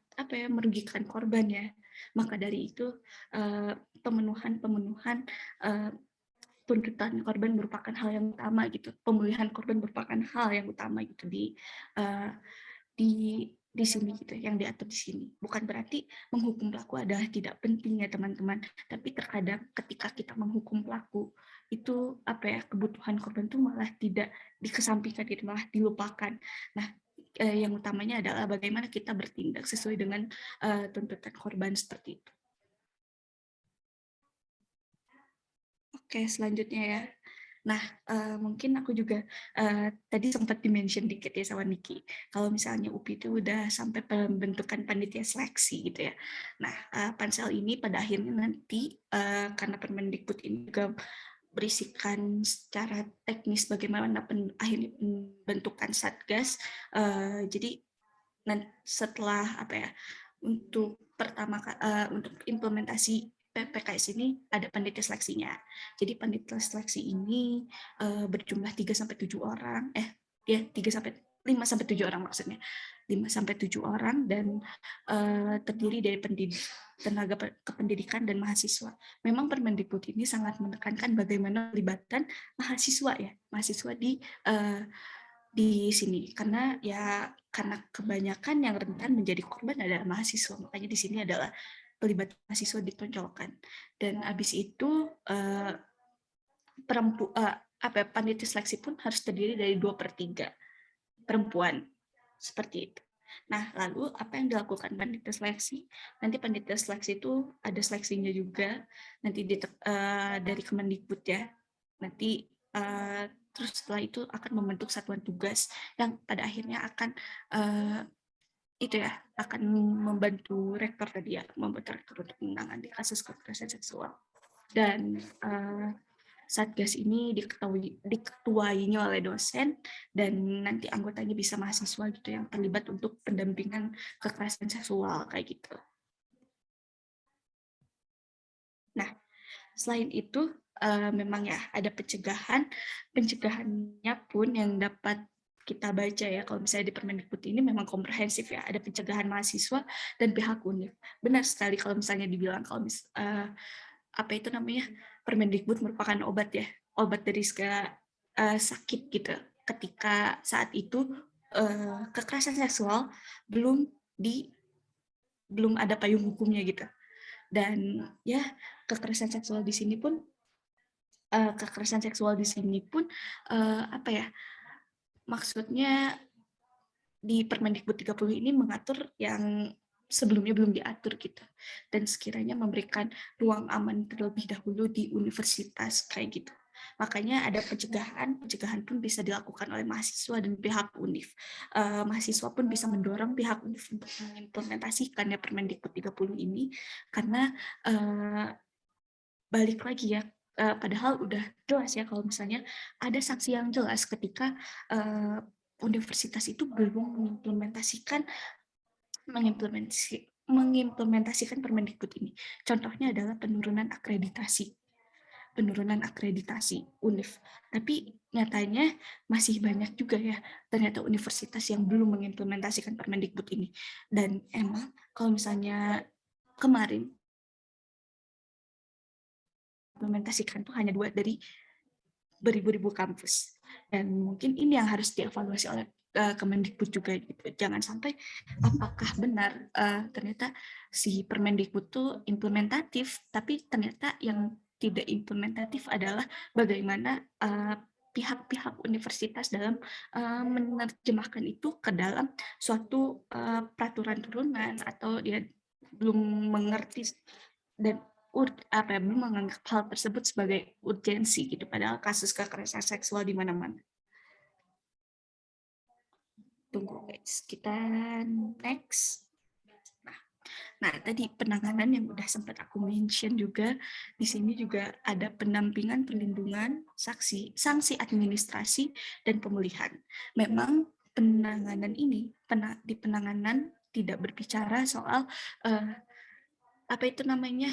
merugikan korban ya. Maka dari itu pemenuhan tuntutan korban merupakan hal yang utama gitu. Pemulihan korban merupakan hal yang utama gitu di sini gitu, yang diatur di sini. Bukan berarti menghukum pelaku adalah tidak penting ya teman-teman, tapi terkadang ketika kita menghukum pelaku itu kebutuhan korban itu malah tidak dikesampingkan gitu, malah dilupakan. Nah, yang utamanya adalah bagaimana kita bertindak sesuai dengan tuntutan korban seperti itu. Oke, selanjutnya ya. Nah, mungkin aku juga tadi sempat di-mention dikit ya sama Niki, kalau misalnya UPI itu udah sampai pembentukan panitia seleksi gitu ya. Nah, pansel ini pada akhirnya nanti karena Permendikbud ini juga berisikan secara teknis bagaimana akhirnya pembentukan Satgas, jadi setelah apa ya, untuk untuk implementasi PPKS ini ada panitia seleksinya. Jadi panitia seleksi ini berjumlah 3 sampai 7 orang, 3 sampai 5 sampai 7 orang maksudnya. 5 sampai 7 orang dan terdiri dari tenaga kependidikan dan mahasiswa. Memang Permendikbud ini sangat menekankan bagaimana pelibatan mahasiswa ya, mahasiswa di sini karena kebanyakan yang rentan menjadi korban adalah mahasiswa, makanya di sini adalah pelibatan mahasiswa ditonjolkan. Dan habis itu panitia seleksi pun harus terdiri dari 2/3 perempuan, seperti itu. Nah, lalu apa yang dilakukan panitia seleksi? Nanti panitia seleksi itu ada seleksinya juga nanti dari Kemendikbud ya. Nanti terus setelah itu akan membentuk satuan tugas yang pada akhirnya akan akan membantu rektor tadi ya, membantu rektor untuk menangani kasus kekerasan seksual. Dan Satgas ini diketuainya oleh dosen dan nanti anggotanya bisa mahasiswa gitu yang terlibat untuk pendampingan kekerasan seksual kayak gitu. Nah, selain itu memang ya ada pencegahannya pun yang dapat kita baca ya, kalau misalnya di Permendikbud ini memang komprehensif ya, ada pencegahan mahasiswa dan pihak UNIF. Benar sekali kalau misalnya dibilang kalau apa itu namanya, Permendikbud merupakan obat ya, obat dari segala sakit gitu. Ketika saat itu kekerasan seksual belum ada payung hukumnya gitu. Dan ya kekerasan seksual di sini pun apa ya, maksudnya di Permendikbud 30 ini mengatur yang sebelumnya belum diatur gitu, dan sekiranya memberikan ruang aman terlebih dahulu di universitas kayak gitu. Makanya ada pencegahan pun bisa dilakukan oleh mahasiswa dan pihak UNIF. Mahasiswa pun bisa mendorong pihak UNIF untuk mengimplementasikan ya Permendikbud 30 ini, karena balik lagi ya, padahal udah jelas ya kalau misalnya ada sanksi yang jelas ketika universitas itu belum mengimplementasikan Permendikbud ini. Contohnya adalah penurunan akreditasi UNIF. Tapi nyatanya masih banyak juga ya ternyata universitas yang belum mengimplementasikan Permendikbud ini. Dan emang kalau misalnya kemarin implementasikan tuh hanya 2 dari beribu-ribu kampus. Dan mungkin ini yang harus dievaluasi oleh Kemendikbud juga gitu. Jangan sampai apakah benar ternyata si Permendikbud itu implementatif, tapi ternyata yang tidak implementatif adalah bagaimana pihak-pihak universitas dalam menerjemahkan itu ke dalam suatu peraturan turunan, atau dia belum mengerti dan belum menganggap hal tersebut sebagai urgensi gitu, padahal kasus kekerasan seksual di mana-mana. Tunggu guys, kita next. Nah, tadi penanganan yang udah sempat aku mention juga, di sini juga ada pendampingan, perlindungan, sanksi administrasi, dan pemulihan. Memang penanganan ini, di penanganan tidak berbicara soal apa itu namanya,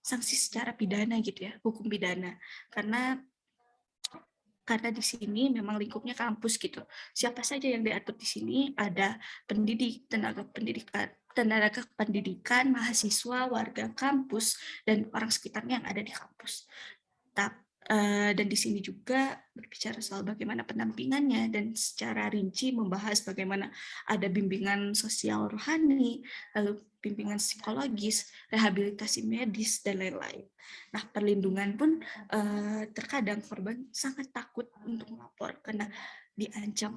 sanksi secara pidana gitu ya, hukum pidana. Karena di sini memang lingkupnya kampus gitu. Siapa saja yang diatur di sini, ada tenaga pendidikan, mahasiswa, warga kampus, dan orang sekitarnya yang ada di kampus. Dan di sini juga berbicara soal bagaimana pendampingannya, dan secara rinci membahas bagaimana ada bimbingan sosial rohani, lalu bimbingan psikologis, rehabilitasi medis, dan lain-lain. Nah, perlindungan pun terkadang korban sangat takut untuk melapor karena diancam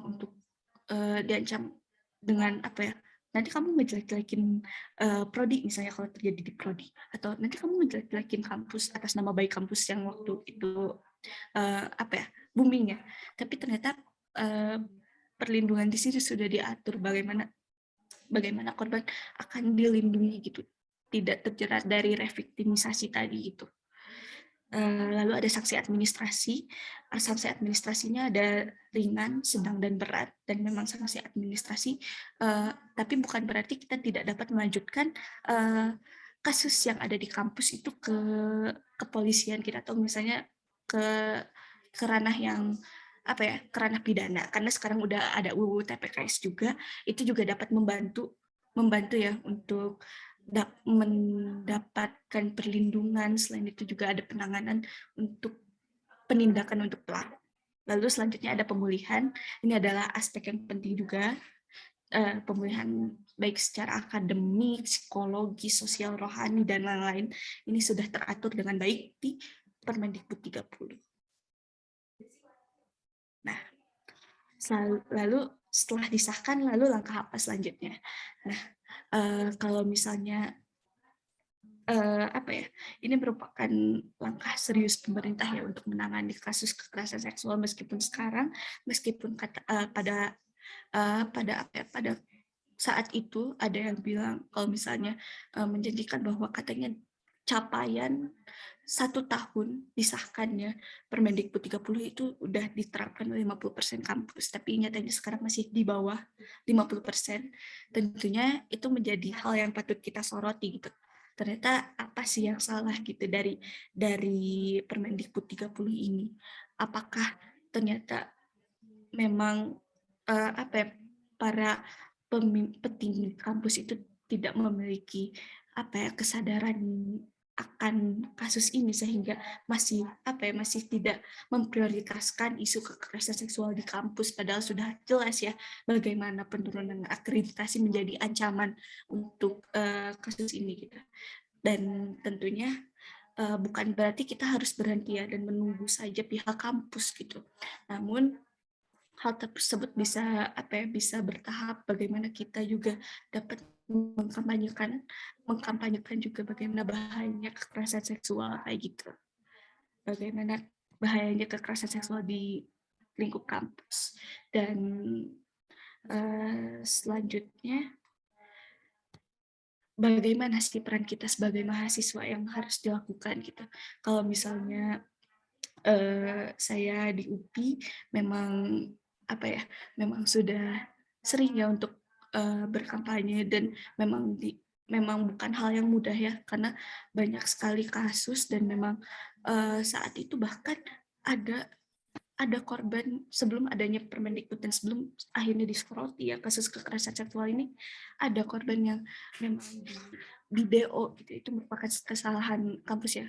dengan apa ya, nanti kamu ngejelek-jelekin prodi misalnya kalau terjadi di prodi, atau nanti kamu ngejelek-jelekin kampus atas nama baik kampus yang waktu itu booming ya. Tapi ternyata perlindungan di sini sudah diatur bagaimana korban akan dilindungi gitu, tidak terjerat dari reviktimisasi tadi gitu. Lalu ada sanksi administrasi. Sanksi administrasinya ada ringan, sedang, dan berat. Dan memang sanksi administrasi, tapi bukan berarti kita tidak dapat melanjutkan kasus yang ada di kampus itu ke kepolisian kita, atau misalnya ke ranah yang ke ranah pidana. Karena sekarang udah ada UU TPKS juga, itu juga dapat membantu ya untuk mendapatkan perlindungan. Selain itu juga ada penanganan untuk penindakan untuk pelaku. Lalu selanjutnya ada pemulihan. Ini adalah aspek yang penting juga. Pemulihan baik secara akademik, psikologi, sosial, rohani, dan lain-lain. Ini sudah teratur dengan baik di Permendikbud 30. Nah, lalu setelah disahkan, lalu langkah apa selanjutnya? Nah, kalau misalnya ini merupakan langkah serius pemerintah ya untuk menangani kasus kekerasan seksual, meskipun pada saat itu ada yang bilang kalau misalnya menjanjikan bahwa katanya capaian 1 tahun disahkannya Permendikbud 30 itu udah diterapkan 50% kampus, tapi nyatanya sekarang masih di bawah 50%. Tentunya itu menjadi hal yang patut kita soroti gitu. Ternyata apa sih yang salah gitu dari Permendikbud 30 ini? Apakah ternyata memang para petinggi kampus itu tidak memiliki kesadaran akan kasus ini, sehingga masih tidak memprioritaskan isu kekerasan seksual di kampus, padahal sudah jelas ya bagaimana penurunan akreditasi menjadi ancaman untuk kasus ini gitu. Dan tentunya bukan berarti kita harus berhenti ya dan menunggu saja pihak kampus gitu. Namun hal tersebut bisa bertahap, bagaimana kita juga dapat mengkampanyekan juga bagaimana bahayanya kekerasan seksual kayak gitu. Bagaimana bahayanya kekerasan seksual di lingkup kampus. Dan selanjutnya bagaimana sih peran kita sebagai mahasiswa yang harus dilakukan gitu. Kalau misalnya saya di UPI memang memang sudah sering ya untuk berkampanye, dan memang bukan hal yang mudah ya, karena banyak sekali kasus, dan memang saat itu bahkan ada korban sebelum adanya Permendikbud dan sebelum akhirnya disoroti ya kasus kekerasan seksual ini, ada korban yang memang di DO gitu. Itu merupakan kesalahan kampus ya,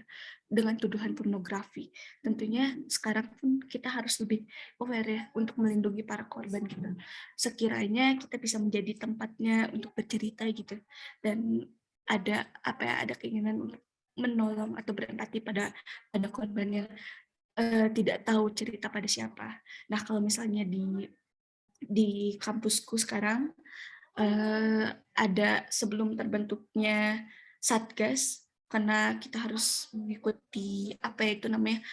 dengan tuduhan pornografi. Tentunya sekarang pun kita harus lebih aware ya untuk melindungi para korban gitu. Sekiranya kita bisa menjadi tempatnya untuk bercerita gitu, dan ada keinginan untuk menolong atau berempati pada korban yang tidak tahu cerita pada siapa. Nah, kalau misalnya di kampusku sekarang ada sebelum terbentuknya Satgas, karena kita harus mengikuti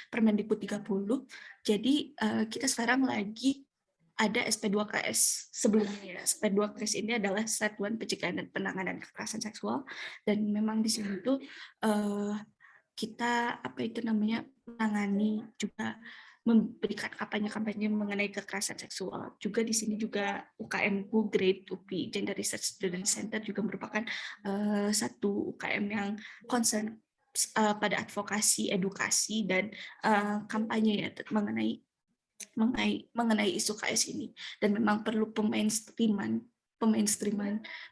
Permendikbud 30. Jadi kita sekarang lagi ada SP2KS. Sebelumnya SP2KS ini adalah Satuan Pencegahan dan Penanganan Kekerasan Seksual, dan memang di sini tuh kita menangani juga memberikan kampanye-kampanye mengenai kekerasan seksual. Juga di sini juga UKM-ku Great UPI Gender Research Student Center juga merupakan satu UKM yang concern pada advokasi, edukasi, dan kampanye ya mengenai isu KS ini. Dan memang perlu pemainstreaman,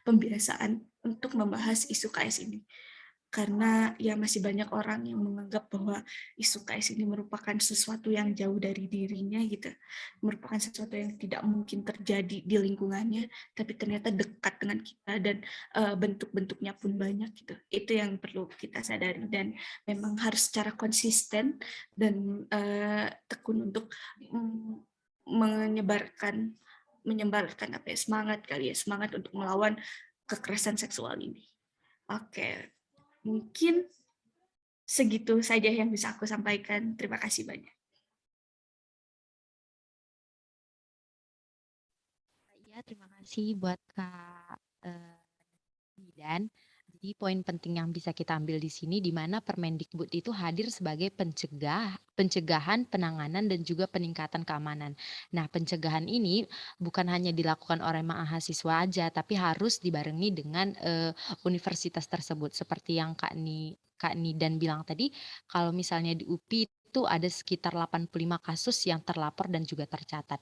pembiasaan untuk membahas isu KS ini. Karena ya masih banyak orang yang menganggap bahwa isu KS ini merupakan sesuatu yang jauh dari dirinya gitu, merupakan sesuatu yang tidak mungkin terjadi di lingkungannya, tapi ternyata dekat dengan kita, dan bentuk-bentuknya pun banyak gitu. Itu yang perlu kita sadari, dan memang harus secara konsisten dan tekun untuk menyebarkan semangat kali ya, semangat untuk melawan kekerasan seksual ini. Oke, mungkin segitu saja yang bisa aku sampaikan. Terima kasih banyak. Ya, terima kasih buat Kak Bidan. Jadi poin penting yang bisa kita ambil di sini di mana Permendikbud itu hadir sebagai pencegahan, penanganan dan juga peningkatan keamanan. Nah, pencegahan ini bukan hanya dilakukan oleh mahasiswa aja, tapi harus dibarengi dengan universitas tersebut. Seperti yang Kak Nidan bilang tadi, kalau misalnya di UPI itu ada sekitar 85 kasus yang terlapor dan juga tercatat.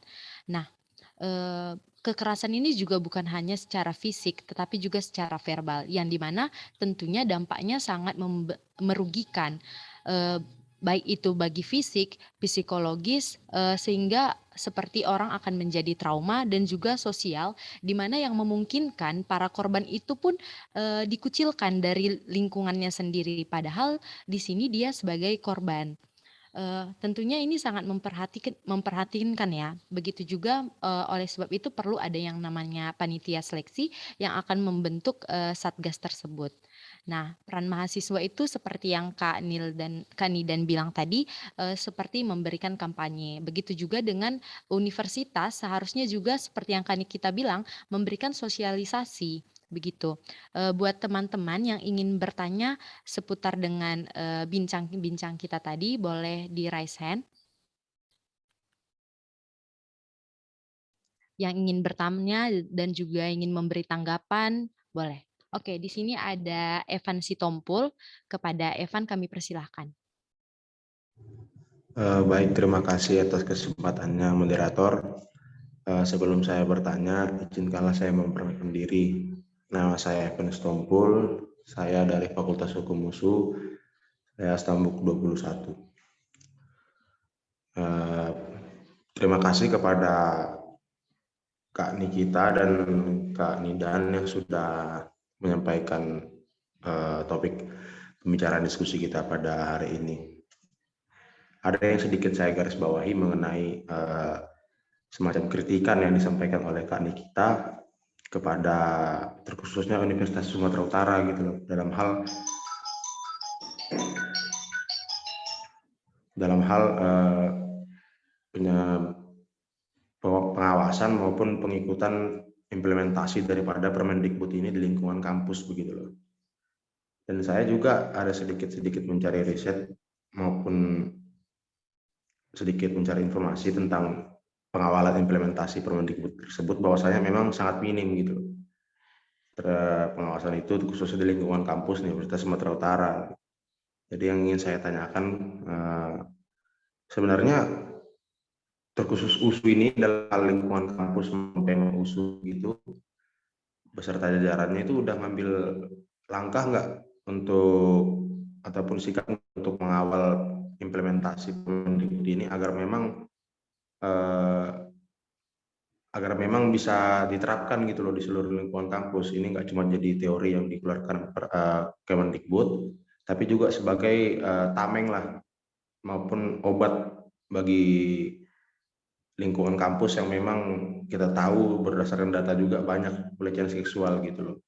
Nah, kekerasan ini juga bukan hanya secara fisik, tetapi juga secara verbal, yang dimana tentunya dampaknya sangat merugikan, baik itu bagi fisik, psikologis, sehingga seperti orang akan menjadi trauma dan juga sosial, di mana yang memungkinkan para korban itu pun dikucilkan dari lingkungannya sendiri, padahal di sini dia sebagai korban. Tentunya ini sangat memperhatikan ya. Begitu juga oleh sebab itu perlu ada yang namanya panitia seleksi yang akan membentuk satgas tersebut. Nah, peran mahasiswa itu seperti yang Kak Nidan bilang tadi, seperti memberikan kampanye. Begitu juga dengan universitas seharusnya juga seperti yang kita bilang memberikan sosialisasi begitu. Buat teman-teman yang ingin bertanya seputar dengan bincang-bincang kita tadi, boleh di raise hand. Yang ingin bertanya dan juga ingin memberi tanggapan, boleh. Oke, di sini ada Evan Sitompul. Kepada Evan kami persilahkan. Baik, terima kasih atas kesempatannya moderator. Sebelum saya bertanya, izinkanlah saya memperkenalkan diri. Nama saya Evan Sitompul, saya dari Fakultas Hukum USU, saya Stambuk 21. Terima kasih kepada Kak Nikita dan Kak Nidan yang sudah menyampaikan topik pembicaraan diskusi kita pada hari ini. Ada yang sedikit saya garis bawahi mengenai semacam kritikan yang disampaikan oleh Kak Nikita kepada terkhususnya Universitas Sumatera Utara gitu loh, dalam hal pengawasan maupun pengikutan implementasi daripada Permendikbud ini di lingkungan kampus begitu loh. Dan saya juga ada sedikit mencari riset maupun sedikit mencari informasi tentang pengawalan implementasi Permendikbud tersebut, bahwasanya memang sangat minim gitu loh. Pengawasan itu khususnya di lingkungan kampus Universitas Sumatera Utara. Jadi yang ingin saya tanyakan, sebenarnya terkhusus USU ini dalam lingkungan kampus memang USU gitu, beserta jajarannya itu udah ngambil langkah nggak untuk ataupun sikap untuk mengawal implementasi Permendikbud ini agar memang bisa diterapkan gitu loh di seluruh lingkungan kampus. Ini nggak cuma jadi teori yang dikeluarkan Kemendikbud, tapi juga sebagai tameng lah maupun obat bagi lingkungan kampus yang memang kita tahu berdasarkan data juga banyak pelecehan seksual gitu loh.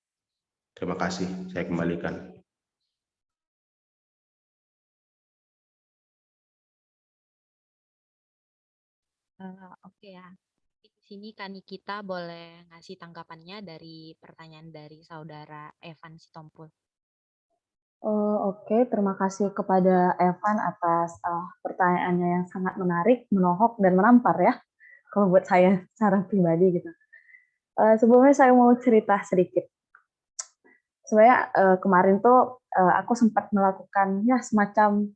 Terima kasih, saya kembalikan. Oke ya. Di sini Kak Nikita boleh ngasih tanggapannya dari pertanyaan dari saudara Evan Sitompul. Oke, terima kasih kepada Evan atas pertanyaannya yang sangat menarik, menohok, dan menampar ya, kalau buat saya secara pribadi gitu. Sebelumnya saya mau cerita sedikit. Sebenarnya kemarin tuh aku sempat melakukan ya semacam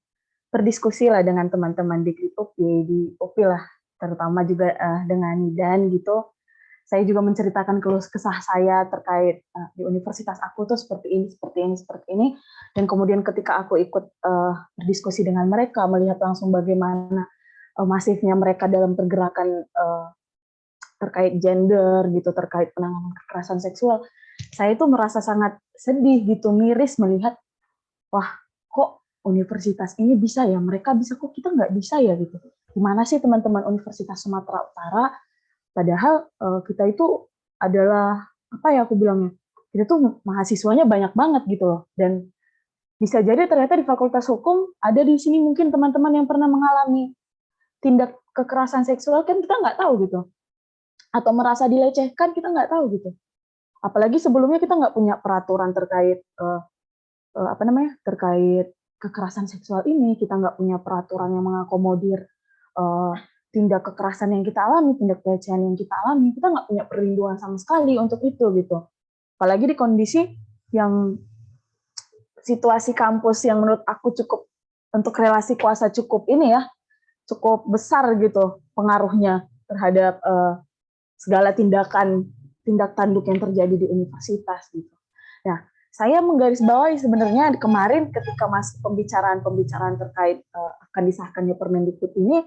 berdiskusi lah dengan teman-teman di UPI lah, terutama juga dengan Nidan gitu. Saya juga menceritakan keluh kesah saya terkait di universitas aku tuh seperti ini, dan kemudian ketika aku ikut berdiskusi dengan mereka, melihat langsung bagaimana masifnya mereka dalam pergerakan terkait gender gitu, terkait penanganan kekerasan seksual, saya itu merasa sangat sedih gitu, miris melihat, wah kok universitas ini bisa ya, mereka bisa, kok kita nggak bisa ya gitu. Gimana sih teman-teman Universitas Sumatera Utara? Padahal kita itu adalah apa ya aku bilangnya, itu tuh mahasiswanya banyak banget gitu loh. Dan bisa jadi ternyata di Fakultas Hukum ada di sini mungkin teman-teman yang pernah mengalami tindak kekerasan seksual, kan kita nggak tahu gitu. Atau merasa dilecehkan, kita nggak tahu gitu. Apalagi sebelumnya kita nggak punya peraturan terkait terkait kekerasan seksual ini, kita nggak punya peraturan yang mengakomodir tindak kekerasan yang kita alami, tindak pelecehan yang kita alami, kita nggak punya perlindungan sama sekali untuk itu gitu. Apalagi di kondisi yang situasi kampus yang menurut aku cukup untuk relasi kuasa cukup ini ya, cukup besar gitu pengaruhnya terhadap segala tindak tanduk yang terjadi di universitas gitu. Nah, saya menggarisbawahi sebenarnya kemarin ketika masuk pembicaraan terkait akan disahkannya Permendikbud ini,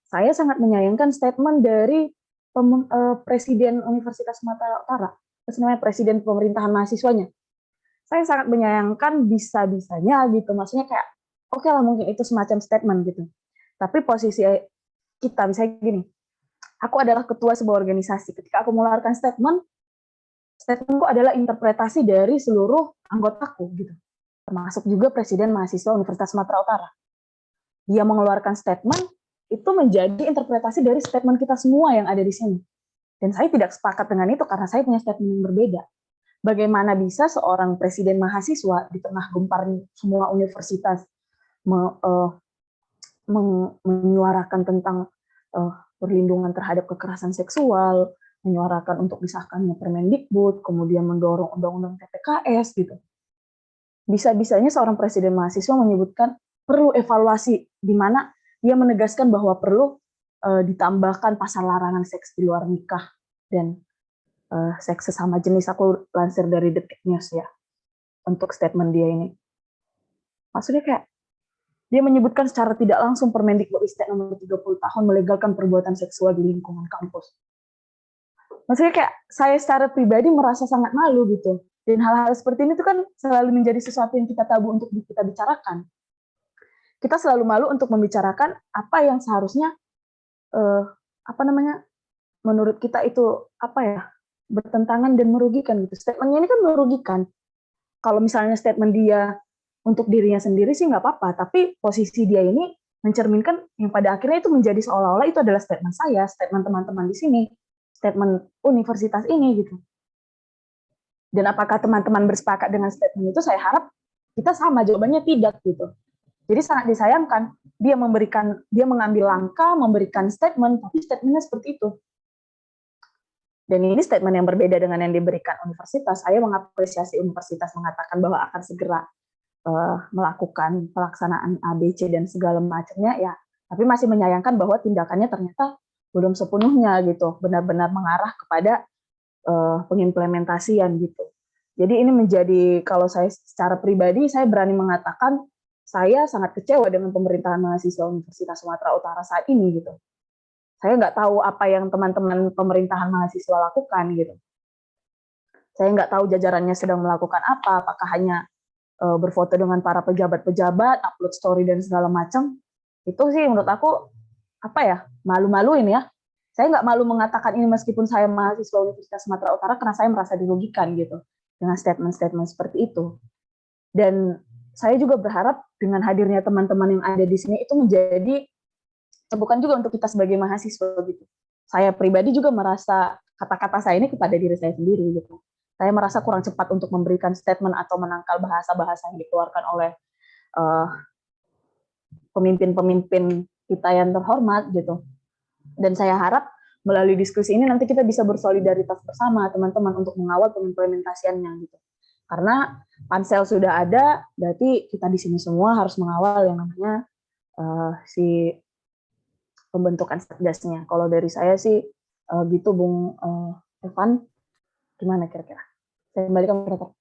saya sangat menyayangkan statement dari Presiden Universitas Sumatera Utara, Presiden Pemerintahan Mahasiswanya. Saya sangat menyayangkan bisa-bisanya gitu, maksudnya kayak oke lah mungkin itu semacam statement gitu. Tapi posisi kita misalnya gini, aku adalah ketua sebuah organisasi, ketika aku mengeluarkan statementku adalah interpretasi dari seluruh anggotaku gitu, termasuk juga Presiden Mahasiswa Universitas Sumatera Utara. Dia mengeluarkan statement, itu menjadi interpretasi dari statement kita semua yang ada di sini. Dan saya tidak sepakat dengan itu karena saya punya statement yang berbeda. Bagaimana bisa seorang presiden mahasiswa di tengah gempar semua universitas menyuarakan tentang perlindungan terhadap kekerasan seksual, menyuarakan untuk disahkannya Permendikbud, kemudian mendorong undang-undang TPKS gitu. Bisa-bisanya seorang presiden mahasiswa menyebutkan perlu evaluasi, di mana dia menegaskan bahwa perlu ditambahkan pasal larangan seks di luar nikah dan seks sesama jenis. Aku lansir dari Detik News ya untuk statement dia ini. Maksudnya kayak dia menyebutkan secara tidak langsung Permendikbudristek nomor 30 tahun melegalkan perbuatan seksual di lingkungan kampus. Maksudnya kayak saya secara pribadi merasa sangat malu gitu. Dan hal-hal seperti ini tuh kan selalu menjadi sesuatu yang kita tabu untuk kita bicarakan. Kita selalu malu untuk membicarakan apa yang seharusnya menurut kita itu bertentangan dan merugikan gitu. Statementnya ini kan merugikan. Kalau misalnya statement dia untuk dirinya sendiri sih nggak apa-apa, tapi posisi dia ini mencerminkan yang pada akhirnya itu menjadi seolah-olah itu adalah statement saya, statement teman-teman di sini, statement universitas ini gitu. Dan apakah teman-teman bersepakat dengan statement itu? Saya harap kita sama, jawabannya tidak gitu. Jadi sangat disayangkan dia mengambil langkah, memberikan statement, tapi statementnya seperti itu. Dan ini statement yang berbeda dengan yang diberikan universitas. Saya mengapresiasi universitas mengatakan bahwa akan segera melakukan pelaksanaan ABC dan segala macamnya ya, tapi masih menyayangkan bahwa tindakannya ternyata belum sepenuhnya gitu, benar-benar mengarah kepada pengimplementasian gitu. Jadi ini menjadi, kalau saya secara pribadi, saya berani mengatakan saya sangat kecewa dengan pemerintahan mahasiswa Universitas Sumatera Utara saat ini gitu. Saya nggak tahu apa yang teman-teman pemerintahan mahasiswa lakukan gitu. Saya nggak tahu jajarannya sedang melakukan apa, apakah hanya berfoto dengan para pejabat-pejabat, upload story dan segala macam. Itu sih menurut aku malu-maluin ya. Saya nggak malu mengatakan ini meskipun saya mahasiswa Universitas Sumatera Utara karena saya merasa dirugikan gitu dengan statement-statement seperti itu. Dan saya juga berharap dengan hadirnya teman-teman yang ada di sini itu menjadi bukan juga untuk kita sebagai mahasiswa gitu. Saya pribadi juga merasa kata-kata saya ini kepada diri saya sendiri gitu. Saya merasa kurang cepat untuk memberikan statement atau menangkal bahasa-bahasa yang dikeluarkan oleh pemimpin-pemimpin kita yang terhormat gitu. Dan saya harap melalui diskusi ini nanti kita bisa bersolidaritas bersama teman-teman untuk mengawal pengimplementasiannya gitu. Karena pansel sudah ada, berarti kita di sini semua harus mengawal yang namanya si pembentukan satgasnya. Kalau dari saya sih gitu Bung Evan, gimana kira-kira? Saya kembali ke mereka.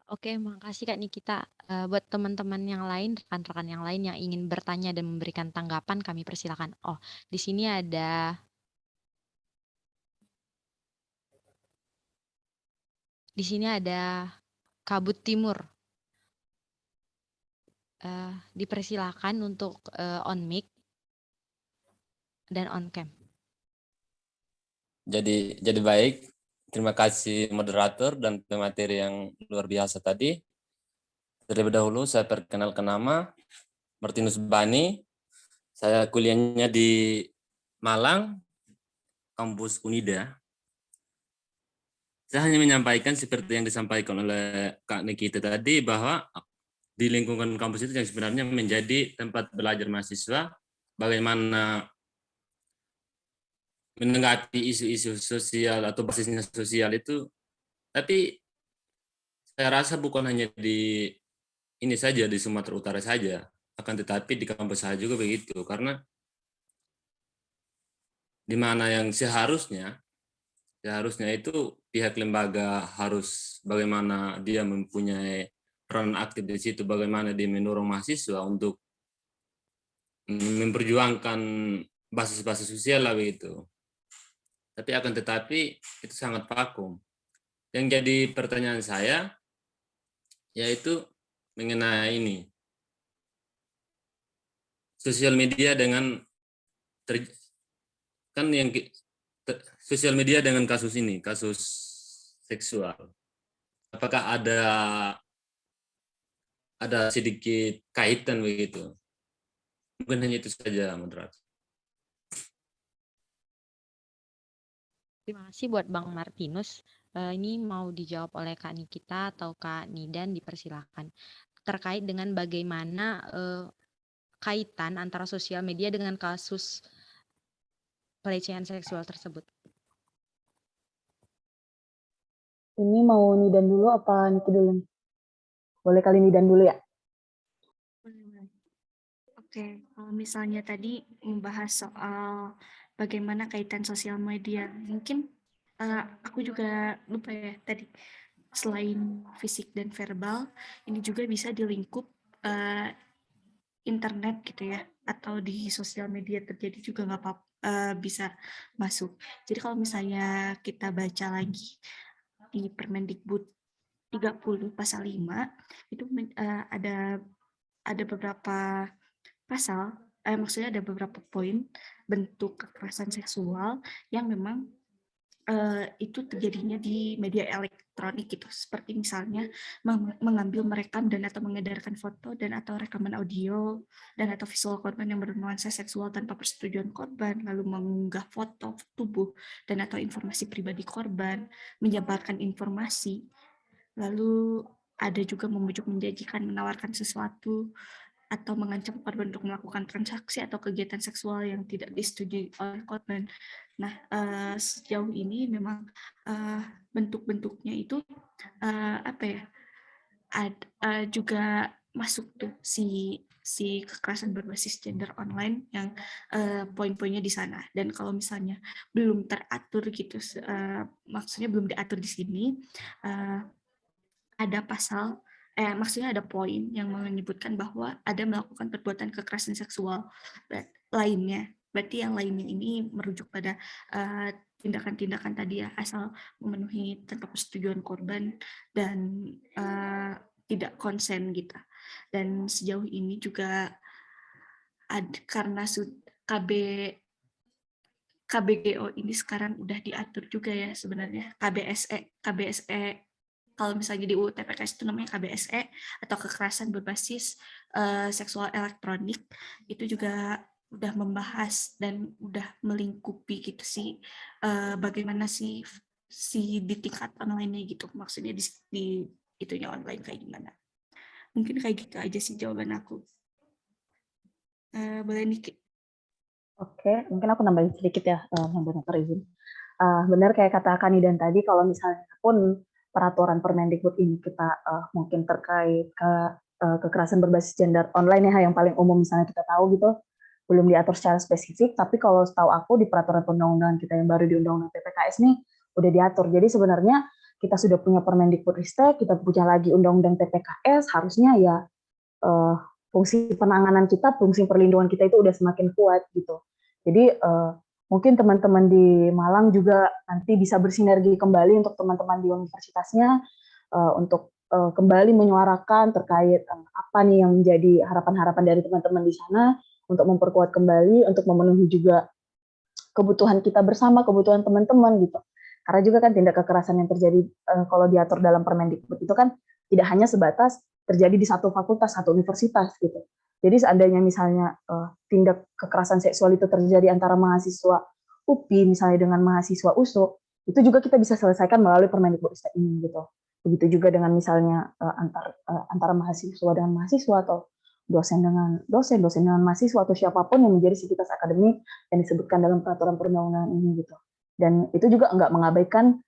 Oke, makasih Kak Nikita. Buat teman-teman yang lain, rekan-rekan yang lain yang ingin bertanya dan memberikan tanggapan, kami persilakan. Oh, di sini ada Kabut Timur. Dipersilakan untuk on mic dan on cam. jadi baik. Terima kasih moderator dan pemateri yang luar biasa tadi. Terlebih dahulu saya perkenalkan nama Martinus Bani. Saya kuliahnya di Malang, kampus Unida. Saya hanya menyampaikan seperti yang disampaikan oleh Kak Nikita tadi, bahwa di lingkungan kampus itu yang sebenarnya menjadi tempat belajar mahasiswa, bagaimana menanggapi isu-isu sosial atau basisnya sosial itu. Tapi saya rasa bukan hanya di ini saja, di Sumatera Utara saja, akan tetapi di kampus saya juga begitu, karena di mana yang seharusnya itu pihak lembaga harus bagaimana dia mempunyai peran aktif di situ, bagaimana dia mendorong mahasiswa untuk memperjuangkan basis-basis sosial lah begitu. Tapi akan tetapi itu sangat vakum. Yang jadi pertanyaan saya yaitu mengenai ini, sosial media dengan sosial media dengan kasus ini, kasus seksual. Apakah ada sedikit kaitan begitu? Mungkin hanya itu saja, moderator. Terima kasih buat Bang Martinus. Ini mau dijawab oleh Kak Nikita atau Kak Nidan, dipersilahkan. Terkait dengan bagaimana kaitan antara sosial media dengan kasus pelecehan seksual tersebut. Ini mau Nidan dulu apa Niki dulu? Boleh kali Nidan dulu ya? Boleh. Oke, kalau misalnya tadi membahas soal bagaimana kaitan sosial media, mungkin aku juga lupa ya tadi, selain fisik dan verbal, ini juga bisa dilingkup internet gitu ya, atau di sosial media terjadi juga nggak apa bisa masuk. Jadi kalau misalnya kita baca lagi di Permendikbud 30 pasal 5 itu ada beberapa pasal, maksudnya ada beberapa poin bentuk kekerasan seksual yang memang itu terjadinya di media elektronik gitu, seperti misalnya mengambil, merekam dan atau mengedarkan foto dan atau rekaman audio dan atau visual korban yang bernuansa seksual tanpa persetujuan korban, lalu mengunggah foto tubuh dan atau informasi pribadi korban, menyebarkan informasi, lalu ada juga membujuk, menjanjikan, menawarkan sesuatu atau mengancam korban untuk melakukan transaksi atau kegiatan seksual yang tidak disetujui oleh korban. Nah, sejauh ini memang bentuk-bentuknya itu juga masuk tuh si kekerasan berbasis gender online yang poin-poinnya di sana. Dan kalau misalnya belum teratur gitu, maksudnya belum diatur di sini, ada pasal, maksudnya ada poin yang menyebutkan bahwa ada melakukan perbuatan kekerasan seksual lainnya. Berarti yang lainnya ini merujuk pada tindakan-tindakan tadi ya, asal memenuhi tanpa persetujuan korban dan tidak konsen gitu. Dan sejauh ini juga karena KBGO ini sekarang udah diatur juga ya sebenarnya, KBSE kalau misalnya di UU TPKS itu namanya KBSE atau kekerasan berbasis seksual elektronik, itu juga udah membahas dan udah melingkupi gitu sih bagaimana sih di tingkat online-nya gitu, maksudnya di itunya online kayak gimana. Mungkin kayak gitu aja sih jawaban aku. Boleh Niki? Oke, mungkin aku nambahin sedikit ya, moderator izin. Benar kayak kata Kani dan tadi, kalau misalnya pun peraturan Permendikbud ini kita mungkin terkait kekerasan berbasis gender online ya, yang paling umum misalnya kita tahu gitu, belum diatur secara spesifik, tapi kalau setahu aku di peraturan perundang-undangan kita yang baru di Undang-Undang TPKS nih udah diatur. Jadi sebenarnya kita sudah punya Permendikbudristek, kita punya lagi Undang-Undang TPKS, harusnya ya fungsi penanganan kita, fungsi perlindungan kita itu udah semakin kuat gitu. Jadi mungkin teman-teman di Malang juga nanti bisa bersinergi kembali untuk teman-teman di universitasnya untuk kembali menyuarakan terkait apa nih yang menjadi harapan-harapan dari teman-teman di sana untuk memperkuat kembali, untuk memenuhi juga kebutuhan kita bersama, kebutuhan teman-teman gitu. Karena juga kan tindak kekerasan yang terjadi kalau diatur dalam Permendikbud itu kan tidak hanya sebatas terjadi di satu fakultas, satu universitas gitu. Jadi seandainya misalnya tindak kekerasan seksual itu terjadi antara mahasiswa UPI misalnya dengan mahasiswa USU, itu juga kita bisa selesaikan melalui Permendikbudristek ini gitu. Begitu juga dengan misalnya antara mahasiswa dengan mahasiswa atau dosen dengan dosen, dosen dengan mahasiswa atau siapapun yang menjadi sivitas akademik yang disebutkan dalam peraturan perundang-undangan ini gitu. Dan itu juga enggak mengabaikan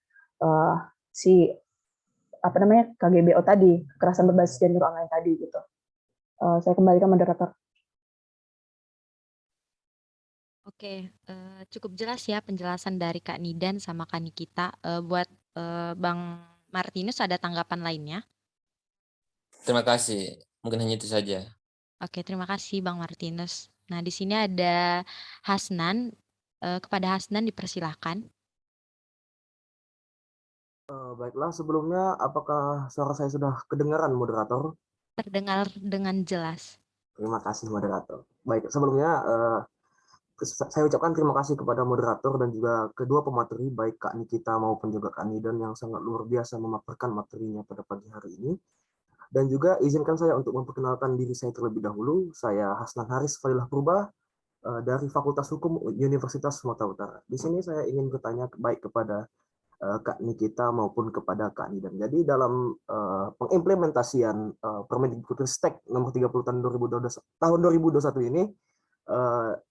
KGBO tadi, kekerasan berbasis gender online tadi gitu. Saya kembalikan moderator. Oke, cukup jelas ya penjelasan dari Kak Nidan sama Kak Nikita. Buat Bang Martinus ada tanggapan lainnya? Terima kasih. Mungkin hanya itu saja. Oke, terima kasih Bang Martinus. Nah, di sini ada Hasnan. Kepada Hasnan dipersilahkan. Baiklah, sebelumnya apakah suara saya sudah kedengaran, moderator? Terdengar dengan jelas. Terima kasih, moderator. Baik, sebelumnya saya ucapkan terima kasih kepada moderator dan juga kedua pemateri, baik Kak Nikita maupun juga Kak Nidan yang sangat luar biasa memaparkan materinya pada pagi hari ini. Dan juga izinkan saya untuk memperkenalkan diri saya terlebih dahulu. Saya Hasnan Haris Fadilah Purba dari Fakultas Hukum Universitas Sumatera Utara. Di sini saya ingin bertanya baik kepada Kak Nikita maupun kepada Kak Nidan. Jadi dalam pengimplementasian Permendikbudristek nomor 30 tahun 2021 ini,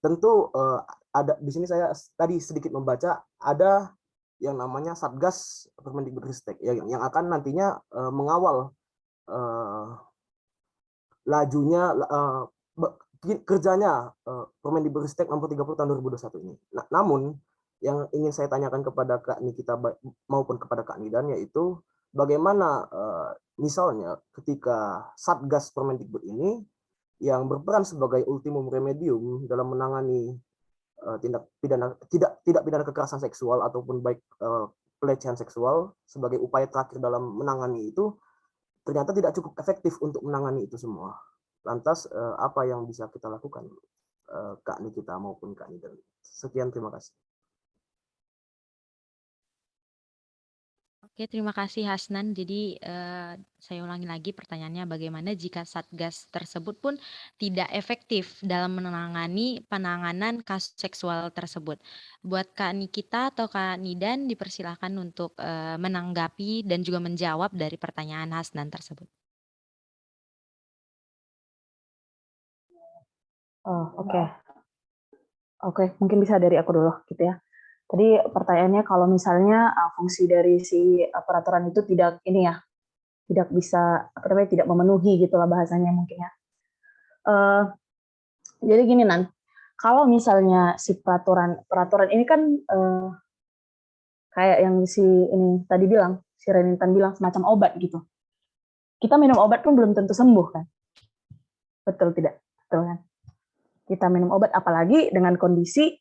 tentu ada di sini saya tadi sedikit membaca ada yang namanya Satgas Permendikbudristek yang akan nantinya mengawal lajunya kerjanya Permendikbudristek nomor 30 tahun 2021 ini. Namun yang ingin saya tanyakan kepada Kak Nikita maupun kepada Kak Nidan yaitu bagaimana misalnya ketika Satgas Permendikbud ini yang berperan sebagai ultimum remedium dalam menangani tindak pidana kekerasan seksual ataupun baik pelecehan seksual sebagai upaya terakhir dalam menangani itu ternyata tidak cukup efektif untuk menangani itu semua. Lantas apa yang bisa kita lakukan, Kak Nikita maupun Kak Nidan? Sekian, terima kasih. Oke, terima kasih Hasnan. Jadi saya ulangi lagi pertanyaannya, bagaimana jika Satgas tersebut pun tidak efektif dalam menangani penanganan kasus seksual tersebut? Buat Kak Nikita atau Kak Nidan dipersilahkan untuk menanggapi dan juga menjawab dari pertanyaan Hasnan tersebut. Oke, mungkin bisa dari aku dulu gitu ya. Tadi pertanyaannya kalau misalnya fungsi dari si peraturan itu tidak bisa tidak memenuhi gitulah bahasanya mungkin ya. Jadi gini Nan, kalau misalnya si peraturan ini kan kayak yang si Renintan bilang semacam obat gitu. Kita minum obat pun belum tentu sembuh kan. Betul tidak? Betul kan? Kita minum obat apalagi dengan kondisi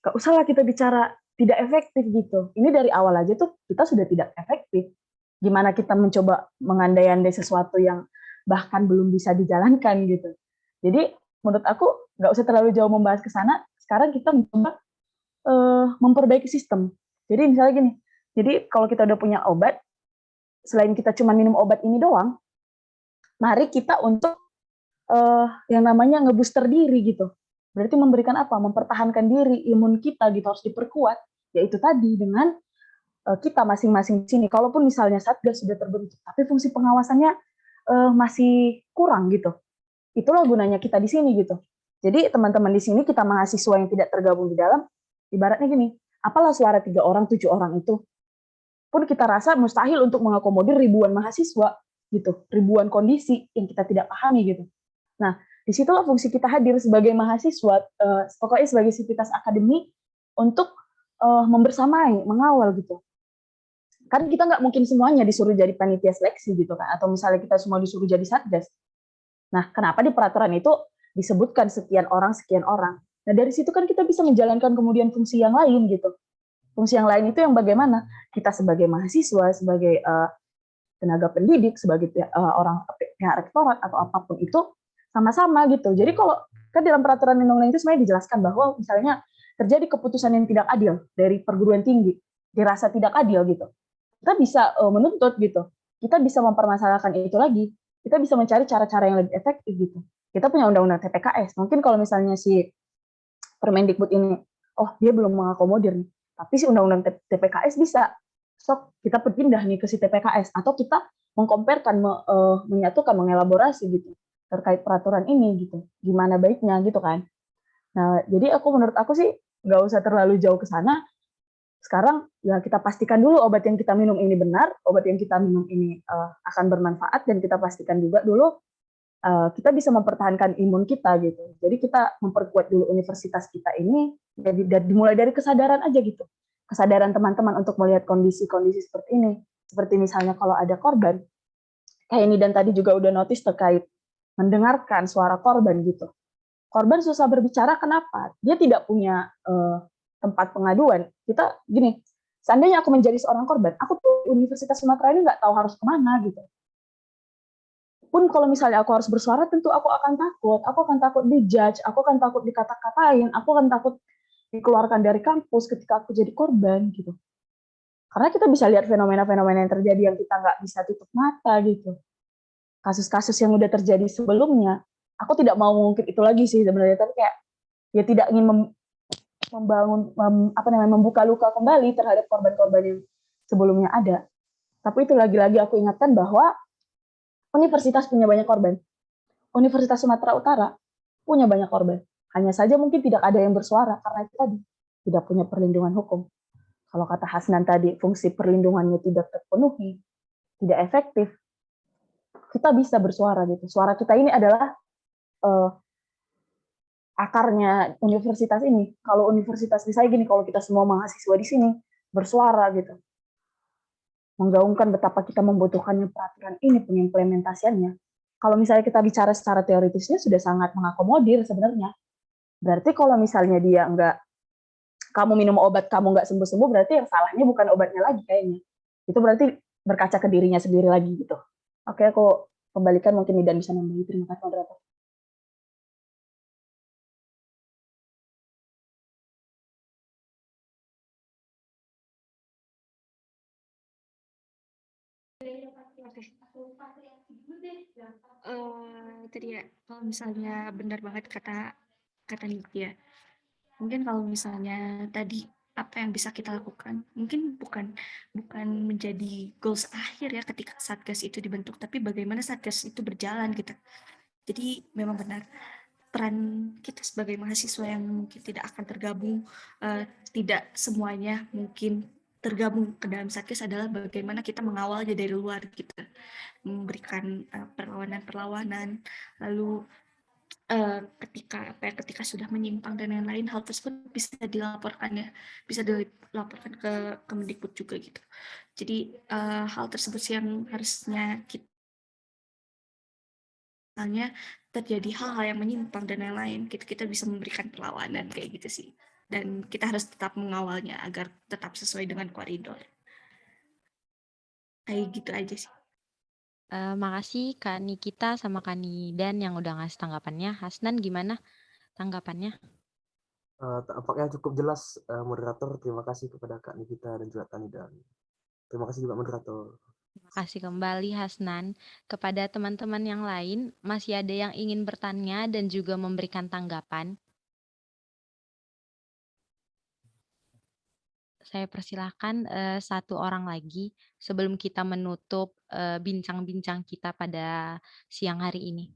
gak usahlah kita bicara tidak efektif gitu. Ini dari awal aja tuh kita sudah tidak efektif. Gimana kita mencoba mengandai-andai sesuatu yang bahkan belum bisa dijalankan gitu. Jadi menurut aku nggak usah terlalu jauh membahas ke sana. Sekarang kita mencoba memperbaiki sistem. Jadi misalnya gini, jadi kalau kita udah punya obat, selain kita cuma minum obat ini doang, mari kita untuk yang namanya ngebooster diri gitu. Berarti memberikan apa? Mempertahankan diri, imun kita gitu harus diperkuat. Yaitu tadi dengan kita masing-masing di sini. Kalaupun misalnya Satgas sudah terbentuk, tapi fungsi pengawasannya masih kurang gitu. Itulah gunanya kita di sini gitu. Jadi teman-teman di sini kita mahasiswa yang tidak tergabung di dalam, ibaratnya gini, apalah suara 3 orang, 7 orang itu pun kita rasa mustahil untuk mengakomodir ribuan mahasiswa gitu, ribuan kondisi yang kita tidak pahami gitu. Nah, disitulah fungsi kita hadir sebagai mahasiswa, pokoknya sebagai sivitas akademik untuk membersamai, mengawal gitu. Kan kita nggak mungkin semuanya disuruh jadi panitia seleksi gitu kan, atau misalnya kita semua disuruh jadi satgas. Nah, kenapa di peraturan itu disebutkan sekian orang. Nah, dari situ kan kita bisa menjalankan kemudian fungsi yang lain gitu. Fungsi yang lain itu yang bagaimana? Kita sebagai mahasiswa, sebagai tenaga pendidik, sebagai orang pihak rektorat atau apapun itu, sama-sama gitu. Jadi kalau kan dalam peraturan undang-undang itu sebenarnya dijelaskan bahwa misalnya terjadi keputusan yang tidak adil dari perguruan tinggi, dirasa tidak adil gitu, kita bisa menuntut gitu, kita bisa mempermasalahkan itu lagi, kita bisa mencari cara-cara yang lebih efektif gitu. Kita punya undang-undang TPKS, mungkin kalau misalnya si Permendikbud ini, oh dia belum mengakomodir nih, tapi si undang-undang TPKS bisa, sok kita berpindah nih ke si TPKS, atau kita mengkomparkan, menyatukan, mengelaborasi gitu terkait peraturan ini gitu, gimana baiknya gitu kan. Nah, jadi menurut aku sih nggak usah terlalu jauh ke sana. Sekarang ya kita pastikan dulu obat yang kita minum ini benar, obat yang kita minum ini akan bermanfaat, dan kita pastikan juga dulu kita bisa mempertahankan imun kita gitu. Jadi kita memperkuat dulu universitas kita ini, jadi dimulai dari kesadaran aja gitu. Kesadaran teman-teman untuk melihat kondisi-kondisi seperti ini. Seperti misalnya kalau ada korban, kayak ini dan tadi juga udah notice terkait mendengarkan suara korban gitu. Korban susah berbicara, kenapa? Dia tidak punya tempat pengaduan. Kita gini, seandainya aku menjadi seorang korban, aku tuh Universitas Sumatera ini nggak tahu harus kemana gitu. Pun kalau misalnya aku harus bersuara, tentu aku akan takut dijudge, aku akan takut dikata-katain, aku akan takut dikeluarkan dari kampus ketika aku jadi korban gitu. Karena kita bisa lihat fenomena-fenomena yang terjadi yang kita nggak bisa tutup mata gitu. Kasus-kasus yang udah terjadi sebelumnya, aku tidak mau mengungkit itu lagi sih sebenarnya, tapi kayak ya tidak ingin membuka luka kembali terhadap korban-korban yang sebelumnya ada. Tapi itu lagi-lagi aku ingatkan bahwa universitas punya banyak korban. Universitas Sumatera Utara punya banyak korban. Hanya saja mungkin tidak ada yang bersuara karena itu tadi tidak punya perlindungan hukum. Kalau kata Hasnan tadi, fungsi perlindungannya tidak terpenuhi, tidak efektif, kita bisa bersuara gitu. Suara kita ini adalah akarnya universitas ini. Kalau universitas misalnya gini, kalau kita semua mahasiswa di sini bersuara gitu, menggaungkan betapa kita membutuhkannya peraturan ini, pengimplementasiannya. Kalau misalnya kita bicara secara teoritisnya sudah sangat mengakomodir sebenarnya. Berarti kalau misalnya dia kamu minum obat kamu nggak sembuh-sembuh, berarti yang salahnya bukan obatnya lagi kayaknya. Itu berarti berkaca ke dirinya sendiri lagi gitu. Oke, aku kembalikan mungkin Nidan bisa nambahin. Terima kasih moderator. Tadi ya, kalau misalnya benar banget kata Nitya, mungkin kalau misalnya tadi apa yang bisa kita lakukan, mungkin bukan menjadi goals akhir ya ketika satgas itu dibentuk, tapi bagaimana satgas itu berjalan gitu. Jadi memang benar peran kita sebagai mahasiswa yang mungkin tidak akan tergabung, tidak semuanya mungkin tergabung ke dalam satgas, adalah bagaimana kita mengawalnya dari luar gitu, memberikan perlawanan, lalu ketika sudah menyimpang dan lain-lain, hal tersebut bisa dilaporkan ke Kemendikbud juga gitu. Jadi hal tersebut yang harusnya kita, misalnya terjadi hal-hal yang menyimpang dan lain-lain, kita bisa memberikan perlawanan kayak gitu sih. Dan kita harus tetap mengawalnya agar tetap sesuai dengan koridor. Kayak gitu aja sih. Makasih Kak Nikita sama Kak Nidan yang udah ngasih tanggapannya. Hasnan gimana tanggapannya? Tampaknya cukup jelas moderator. Terima kasih kepada Kak Nikita dan juga Kak Nidan. Terima kasih juga moderator. Terima kasih kembali Hasnan. Kepada teman-teman yang lain, masih ada yang ingin bertanya dan juga memberikan tanggapan? Saya persilahkan satu orang lagi sebelum kita menutup bincang-bincang kita pada siang hari ini.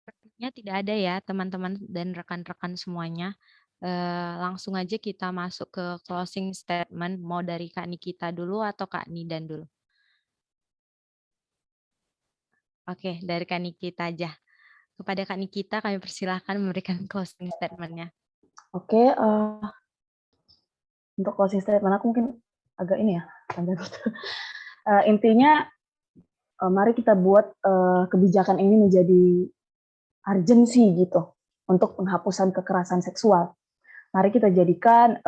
Sepertinya tidak ada ya teman-teman dan rekan-rekan semuanya. Langsung aja kita masuk ke closing statement. Mau dari Kak Nikita dulu atau Kak Nidan dulu? Oke, dari Kak Nikita aja. Kepada Kak Nikita kami persilahkan memberikan closing statement-nya. Oke, untuk closing statement aku mungkin agak ini ya, panjang gitu. Intinya mari kita buat kebijakan ini menjadi urgensi gitu untuk penghapusan kekerasan seksual. Mari kita jadikan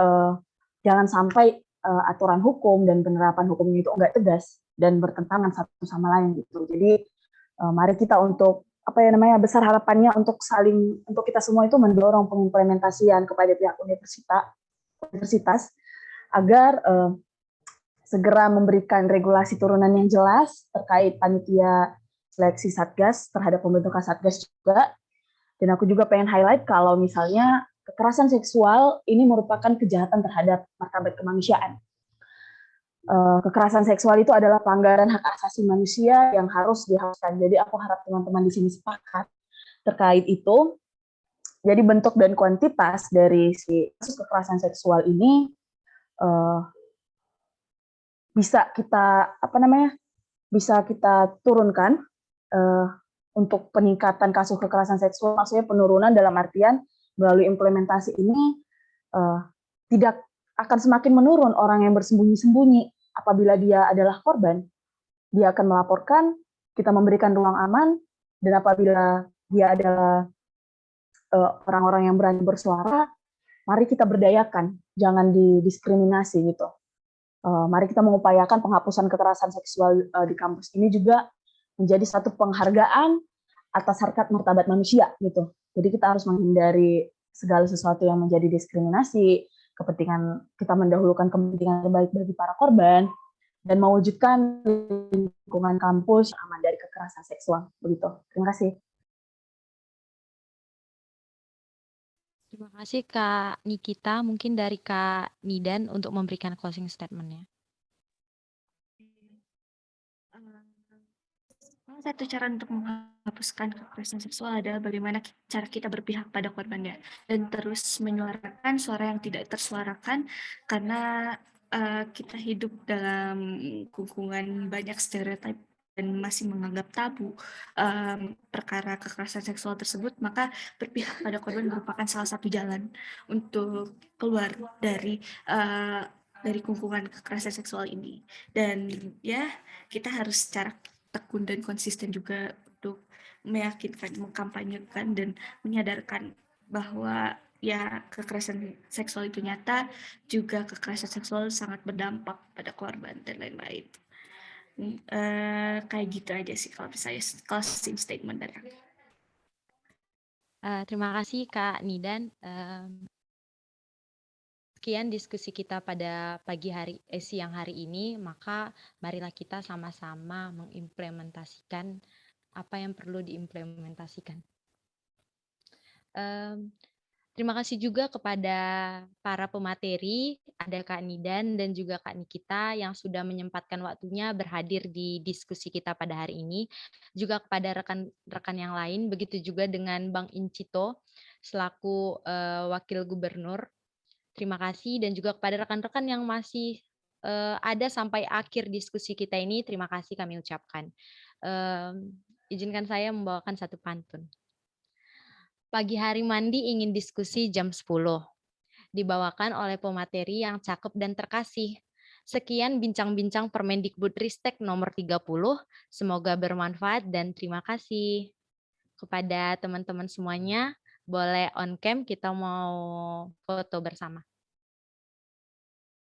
jangan sampai aturan hukum dan penerapan hukumnya itu enggak tegas dan bertentangan satu sama lain gitu. Jadi mari kita untuk besar harapannya untuk kita semua itu mendorong pengimplementasian kepada pihak universitas agar segera memberikan regulasi turunan yang jelas terkait panitia seleksi Satgas terhadap pembentukan Satgas juga. Dan aku juga pengen highlight kalau misalnya kekerasan seksual ini merupakan kejahatan terhadap martabat kemanusiaan. Kekerasan seksual itu adalah pelanggaran hak asasi manusia yang harus dihapuskan. Jadi aku harap teman-teman di sini sepakat terkait itu. Jadi bentuk dan kuantitas dari si kasus kekerasan seksual ini bisa kita turunkan untuk peningkatan kasus kekerasan seksual, maksudnya penurunan dalam artian melalui implementasi ini tidak akan semakin menurun orang yang bersembunyi-sembunyi. Apabila dia adalah korban, dia akan melaporkan, kita memberikan ruang aman, dan apabila dia adalah orang-orang yang berani bersuara, mari kita berdayakan, jangan didiskriminasi gitu. Mari kita mengupayakan penghapusan kekerasan seksual di kampus ini juga menjadi satu penghargaan atas harkat martabat manusia gitu. Jadi kita harus menghindari segala sesuatu yang menjadi diskriminasi, kita mendahulukan kepentingan terbaik bagi para korban dan mewujudkan lingkungan kampus yang aman dari kekerasan seksual. Begitu. Terima kasih. Terima kasih Kak Nikita, mungkin dari Kak Nidan untuk memberikan closing statement-nya. Salah satu cara untuk menghapuskan kekerasan seksual adalah bagaimana cara kita berpihak pada korbannya dan terus menyuarakan suara yang tidak tersuarakan karena kita hidup dalam lingkungan banyak stereotip dan masih menganggap tabu perkara kekerasan seksual tersebut, maka berpihak pada korban merupakan salah satu jalan untuk keluar dari lingkungan kekerasan seksual ini. Dan ya, kita harus secara tekun dan konsisten juga untuk meyakinkan, mengkampanyekan dan menyadarkan bahwa ya kekerasan seksual itu nyata, juga kekerasan seksual sangat berdampak pada korban dan lain-lain. Kayak gitu aja sih kalau saya closing statement dari aku. Terima kasih Kak Nidan. Sekian diskusi kita pada siang hari ini, maka marilah kita sama-sama mengimplementasikan apa yang perlu diimplementasikan. Terima kasih juga kepada para pemateri, ada Kak Nidan dan juga Kak Nikita yang sudah menyempatkan waktunya berhadir di diskusi kita pada hari ini. Juga kepada rekan-rekan yang lain, begitu juga dengan Bang Incito selaku Wakil Gubernur. Terima kasih dan juga kepada rekan-rekan yang masih ada sampai akhir diskusi kita ini, terima kasih kami ucapkan. Izinkan saya membawakan satu pantun. Pagi hari mandi ingin diskusi jam 10. Dibawakan oleh pemateri yang cakep dan terkasih. Sekian bincang-bincang Permendikbudristek nomor 30. Semoga bermanfaat dan terima kasih. Kepada teman-teman semuanya, boleh on cam kita mau foto bersama.